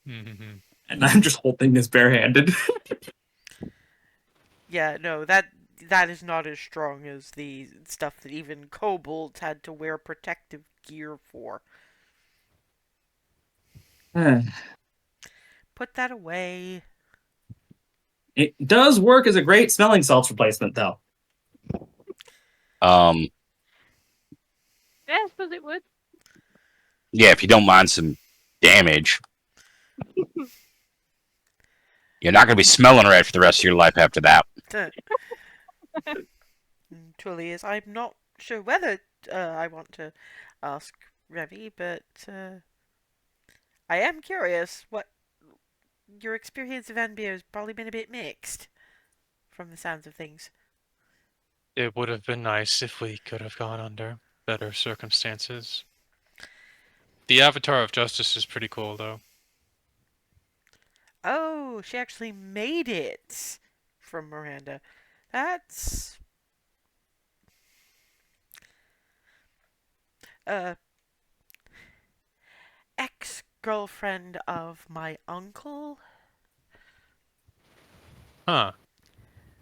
Mhm. And I'm just holding this barehanded. Yeah, no, that is not as strong as the stuff that even kobolds had to wear protective gear for. Put that away. It does work as a great smelling salts replacement, though. Yeah, I suppose it would. Yeah, if you don't mind some damage, you're not going to be smelling right for the rest of your life after that. Truly is. I'm not sure whether I want to ask Revy, but I am curious what your experience of NBO has probably been a bit mixed from the sounds of things. It would have been nice if we could have gone under better circumstances. The Avatar of Justice is pretty cool, though. Oh, she actually made it from Miranda. That's ex-girlfriend of my uncle, Huh.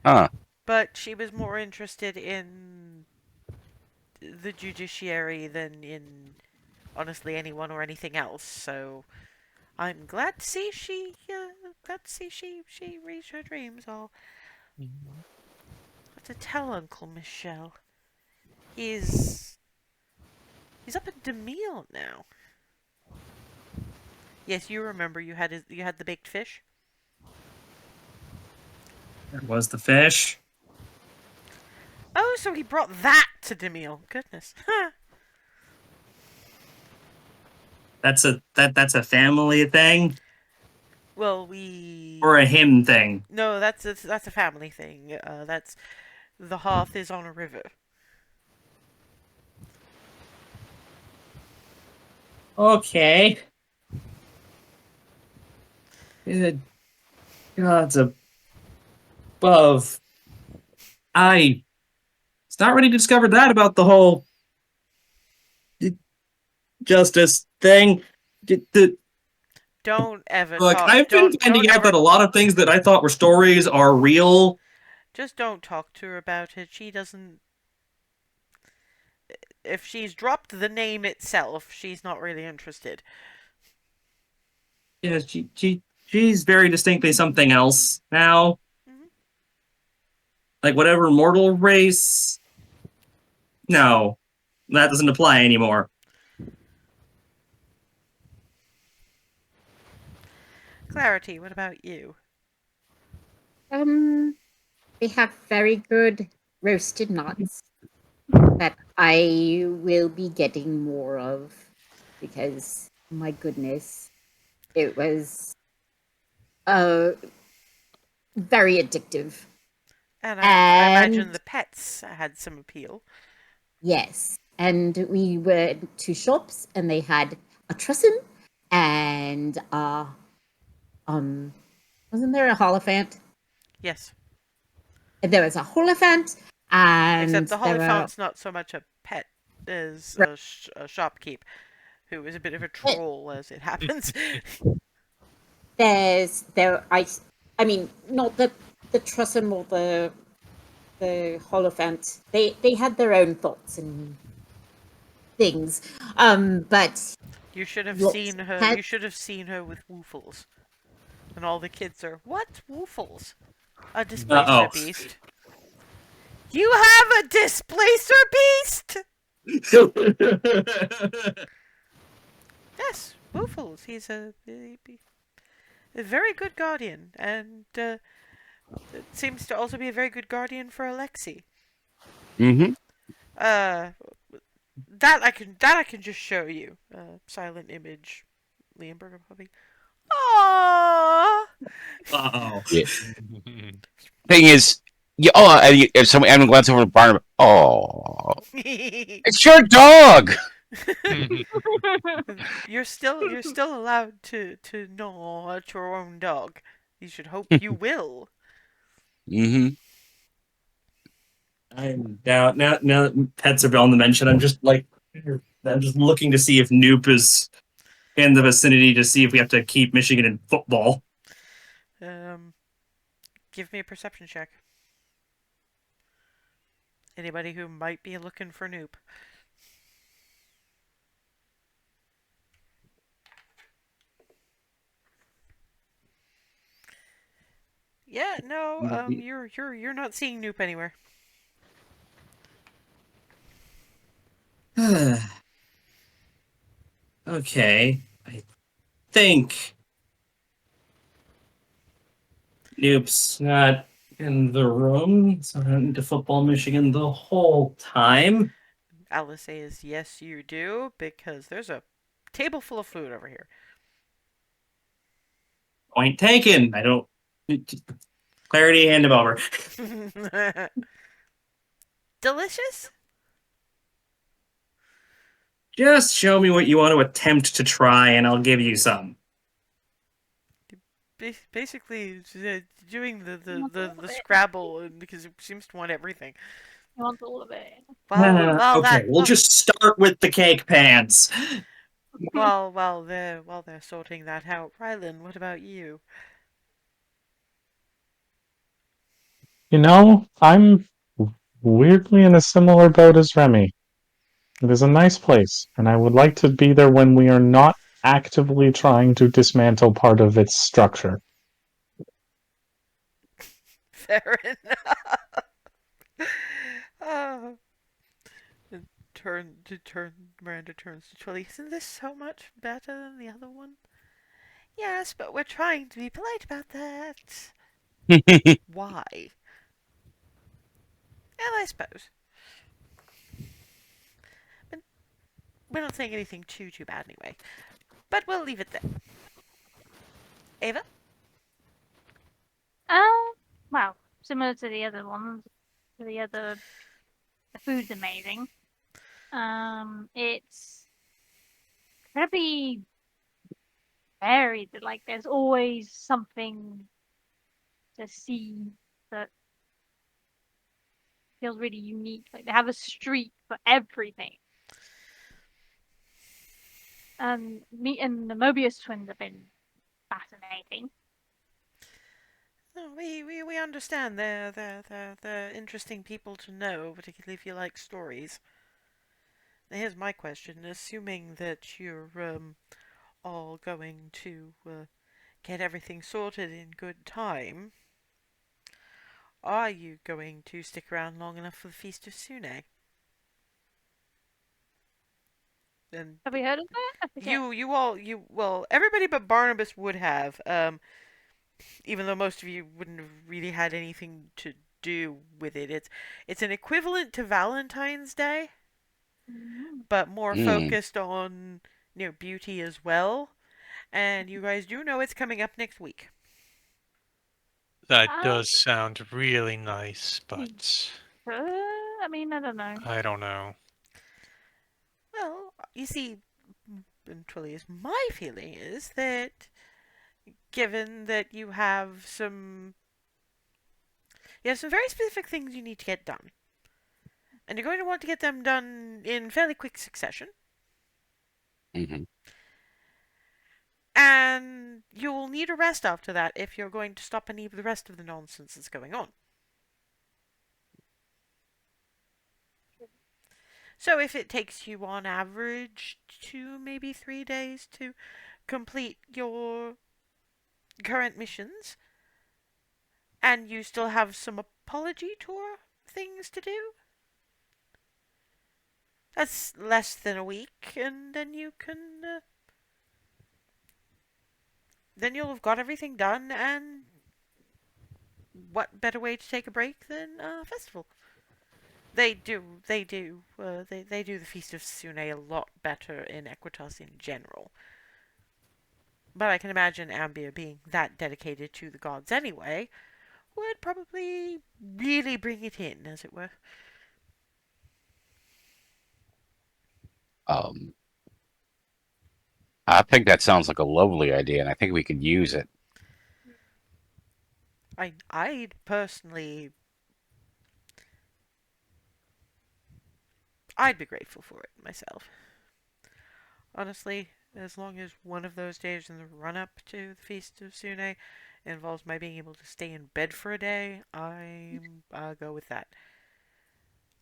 Huh. but she was more interested in the judiciary than in honestly anyone or anything else. So I'm glad to see she reached her dreams. I'll have to tell Uncle Michelle. He's up in Demille now. Yes, you remember you had the baked fish. There was the fish. Oh, so he brought that to Demille. Goodness. That's a family thing Well, we or a him thing. no, that's a family thing. That's the hearth is on a river. Okay. Good gods above. I was not ready to discover that about the whole justice thing. Don't ever Look, talk. I've been finding Don't out ever. that a lot of things that I thought were stories are real. Just don't talk to her about it. She doesn't. If she's dropped the name itself, she's not really interested. Yeah, she's very distinctly something else now. Mhm. Like whatever mortal race. No, that doesn't apply anymore. Clarity, what about you? They have very good roasted nuts that I will be getting more of because my goodness, it was very addictive. And I imagine And the pets had some appeal. yes, and we went to shops and they had a trussum and wasn't there a Holophant? Yes. There was a Holophant and Except the there were Holophant's not so much a pet as a shopkeep. who is a bit of a troll as it happens. I mean, not the Trussum or the Holophant. They had their own thoughts and things. But You should have lots seen her. had You should have seen her with woofles. And all the kids are, what woofles? A displacer Uh beast. You have a displacer beast? oh. Yes, woofles. He's a very good guardian, and it seems to also be a very good guardian for Alexi. Mm-hmm. Uh, that I can just show you. Silent image, Liam Burger puppy. Aww. Uh-oh. Yeah. Thing is, if someone Evan glance over to Barnabas, oh, it's your dog. You're still allowed to gnaw at your own dog. You should hope you will. Mm-hmm. I'm now that pets are on the mention. I'm just looking to see if Noop is in the vicinity to see if we have to keep Michigan in football. Um, give me a perception check. Anybody who might be looking for Noop. Yeah, no, you're not seeing Noop anywhere. Okay, I think Noop's not in the room, so I don't need to football Michigan the whole time. Alice says, yes, you do, because there's a table full of food over here. Point taken. I don't. Clarity, hand him over. Delicious? Just show me what you want to attempt to try, and I'll give you some. Basically, doing the it. Scrabble because it seems to want everything. He wants all of it. Okay, we'll just start with the cake pans. While they're sorting that out, Rylan, what about you? You know, I'm weirdly in a similar boat as Remy. It is a nice place, and I would like to be there when we are not actively trying to dismantle part of its structure. Fair enough. Oh. Miranda turns to Twilly. Isn't this so much better than the other one? Yes, but we're trying to be polite about that. Why? Well, I suppose. But we're not saying anything too bad anyway. But we'll leave it there. Ava? Well, similar to the other ones, the food's amazing. It's incredibly varied. Like, there's always something to see that feels really unique. Like, they have a street for everything. Meeting the Mobius twins have been fascinating. No, we understand they're interesting people to know, particularly if you like stories. Now, here's my question. Assuming that you're all going to get everything sorted in good time, are you going to stick around long enough for the Feast of Sune? And Have we heard of that? I forget. well, everybody but Barnabas would have, even though most of you wouldn't have really had anything to do with it. It's an equivalent to Valentine's Day, but more focused on beauty as well. And you guys do know it's coming up next week. That Um, does sound really nice, but I mean, I don't know. I don't know. Well, you see, and truly is my feeling is that given that you have some very specific things you need to get done, and you're going to want to get them done in fairly quick succession. Mm-hmm. And you'll need a rest after that if you're going to stop any of the rest of the nonsense that's going on. So if it takes you on average 2, maybe 3 days to complete your current missions, and you still have some apology tour things to do, that's less than a week, and then you can, then you'll have got everything done, and what better way to take a break than a festival? They do the Feast of Sune a lot better in Equitas in general. But I can imagine Ambia being that dedicated to the gods anyway would probably really bring it in, as it were. Um, I think that sounds like a lovely idea, and I think we could use it. I'd personally, I'd be grateful for it myself. Honestly, as long as one of those days in the run-up to the Feast of Sune involves my being able to stay in bed for a day, I'll go with that.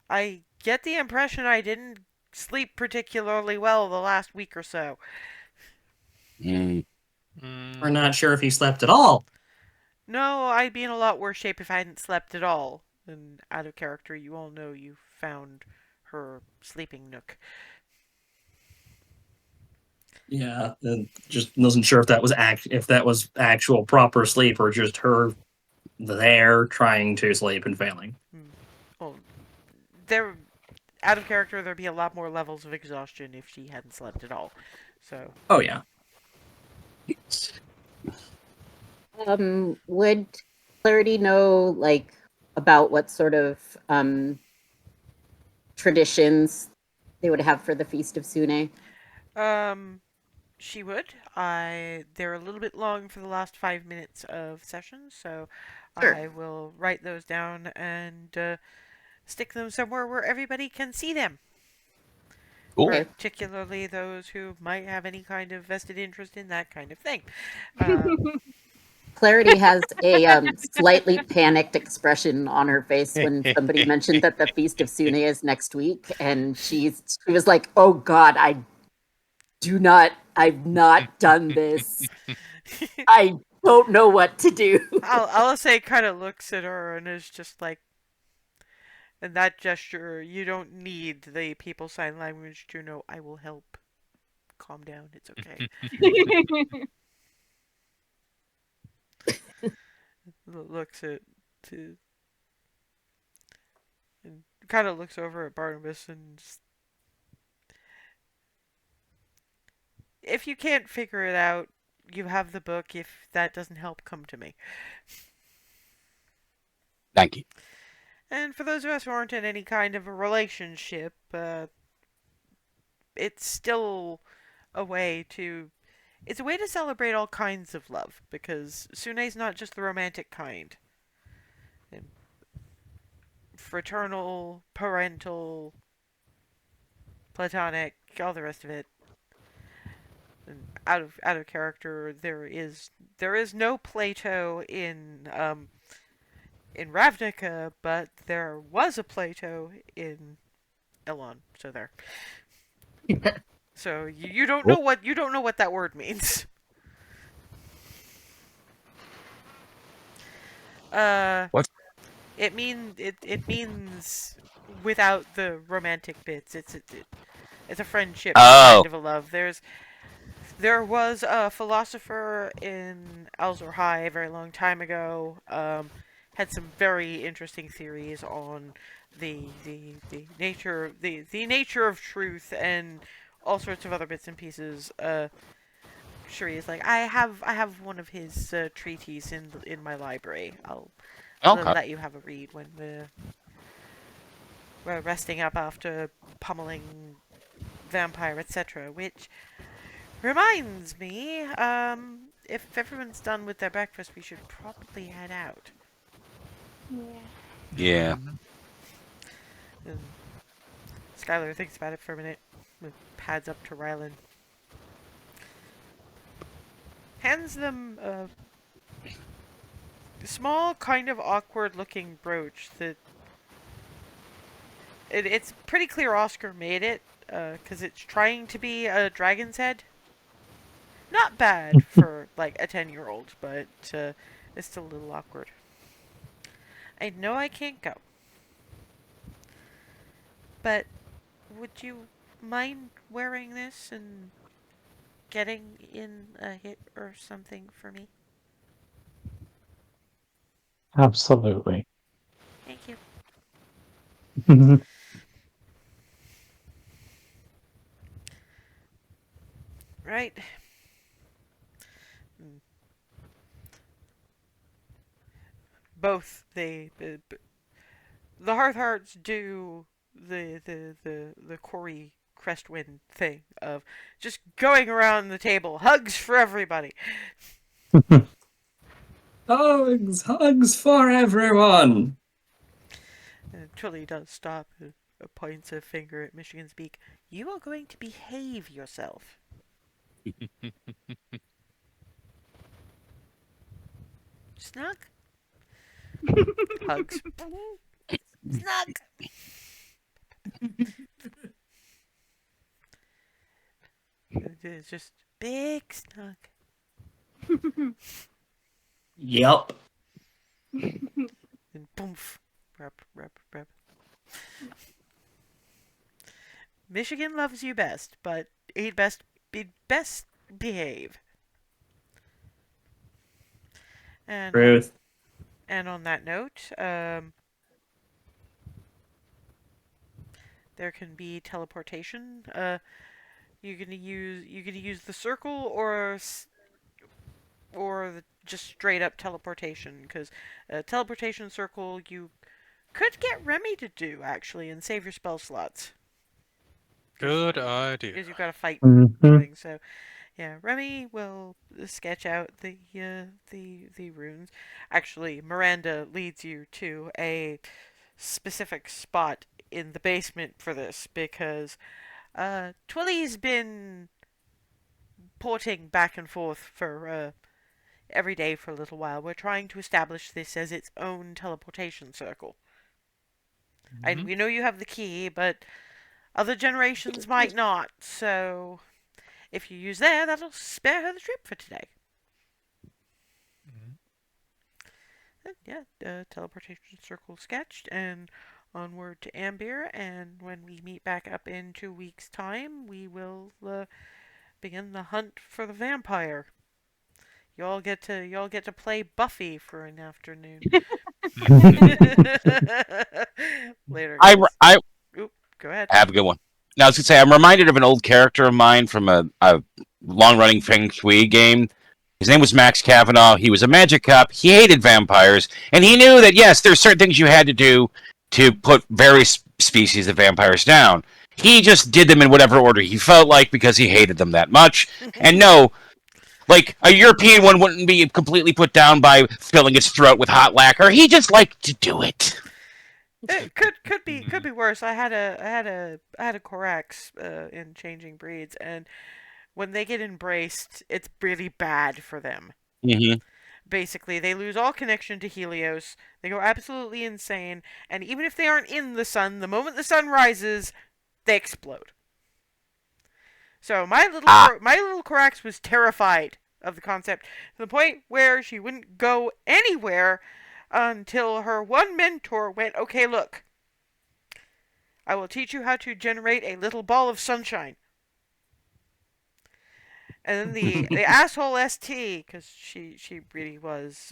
I get the impression I didn't sleep particularly well the last week or so. Mm. We're not sure if he slept at all. No, I'd be in a lot worse shape if I hadn't slept at all. And out of character, you all know you found her sleeping nook. Yeah, and just wasn't sure if that was actual proper sleep or just her there trying to sleep and failing. Well, there, out of character, there'd be a lot more levels of exhaustion if she hadn't slept at all. So, Oh yeah. Would Clarity know like about what sort of traditions they would have for the Feast of Sune? she would. They're a little bit long for the last 5 minutes of session, so Sure. I will write those down and stick them somewhere where everybody can see them. Cool. Okay. Particularly those who might have any kind of vested interest in that kind of thing. Clarity has a slightly panicked expression on her face when somebody mentioned that the Feast of Sune is next week, and she was like, "Oh God, I've not done this. I don't know what to do." I'll say kind of looks at her and is just like, in that gesture, you don't need the people sign language to know I will help. Calm down, it's okay. Looks at to and kind of looks over at Barnabas and just, if you can't figure it out, you have the book. If that doesn't help, come to me. Thank you. And for those of us who aren't in any kind of a relationship, it's still a way to it's a way to celebrate all kinds of love, because Sune's not just the romantic kind. And fraternal, parental, platonic, all the rest of it. And out of character, there is no Plato in Ravnica, but there was a Plato in Elon. So there. So you don't know what that word means. What? It means without the romantic bits. It's a friendship Oh. kind of a love. There was a philosopher in Alzor High a very long time ago. Had some very interesting theories on the nature of truth and all sorts of other bits and pieces. Sure, he's like, I have one of his treatises in my library. I'll Okay. let you have a read when we're resting up after pummeling vampire, etc. Which reminds me, if everyone's done with their breakfast, we should probably head out. Yeah. And Skylar thinks about it for a minute, pads up to Rylan. hands them a small, kind of awkward-looking brooch that it's pretty clear Oscar made it, because it's trying to be a dragon's head. Not bad for, like, a 10-year-old, but it's still a little awkward. I know I can't go. But would you mind wearing this and getting in a hit or something for me? Absolutely. Thank you. Right. Both the Hearthhearts do the Corey Crestwind thing of just going around the table, hugs for everybody. Hugs for everyone. And Twilly does stop and points a finger at Michigan's beak. You are going to behave yourself. Snug? Hugs. Snug! It's just big snug. Yep. And boomf. Rub, rub, rub. Michigan loves you best, but he'd best behave. And Truth. and on that note, there can be teleportation. You're gonna use the circle or just straight up teleportation, because teleportation circle you could get Remy to do actually and save your spell slots. Good idea. Because you've got to fight Mhm. things. So yeah, Remy will sketch out the runes. Actually, Miranda leads you to a specific spot in the basement for this, because Twilly's been porting back and forth for every day for a little while. We're trying to establish this as its own teleportation circle. And we know you have the key, but other generations might not, so if you use there, that'll spare her the trip for today. And yeah, teleportation circle sketched, and onward to Amber, and when we meet back up in 2 weeks' time, we will begin the hunt for the vampire. Y'all get to play Buffy for an afternoon. Later, guys. Oop, go ahead. Have a good one. Now, I was going to say, I'm reminded of an old character of mine from a long-running Feng Shui game. His name was Max Kavanaugh. He was a magic cop. He hated vampires. And he knew that, yes, there's certain things you had to do to put various species of vampires down. He just did them in whatever order he felt like because he hated them that much. And no, like, a European one wouldn't be completely put down by filling its throat with hot lacquer. He just liked to do it. It could be worse. I had a Corax in Changing Breeds, and when they get embraced, it's really bad for them. Mm-hmm. Basically, they lose all connection to Helios. They go absolutely insane, and even if they aren't in the sun, the moment the sun rises, they explode. So my little Corax was terrified of the concept, to the point where she wouldn't go anywhere until her one mentor went, okay, look, I will teach you how to generate a little ball of sunshine. And then the asshole ST, because she really was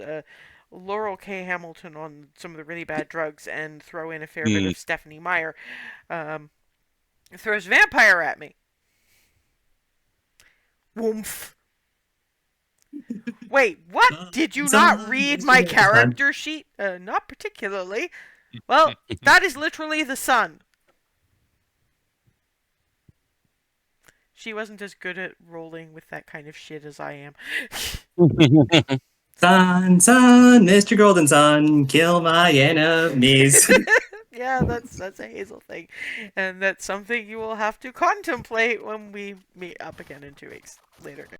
Laurel K. Hamilton on some of the really bad drugs, and throw in a fair bit of Stephanie Meyer, throws vampire at me. Woomph. Wait, what? Did you not read my character sheet? Not particularly. Well, that is literally the sun. She wasn't as good at rolling with that kind of shit as I am. Sun, Mr. Golden Sun, kill my enemies. Yeah, that's a Hazel thing. And that's something you will have to contemplate when we meet up again in 2 weeks. Later.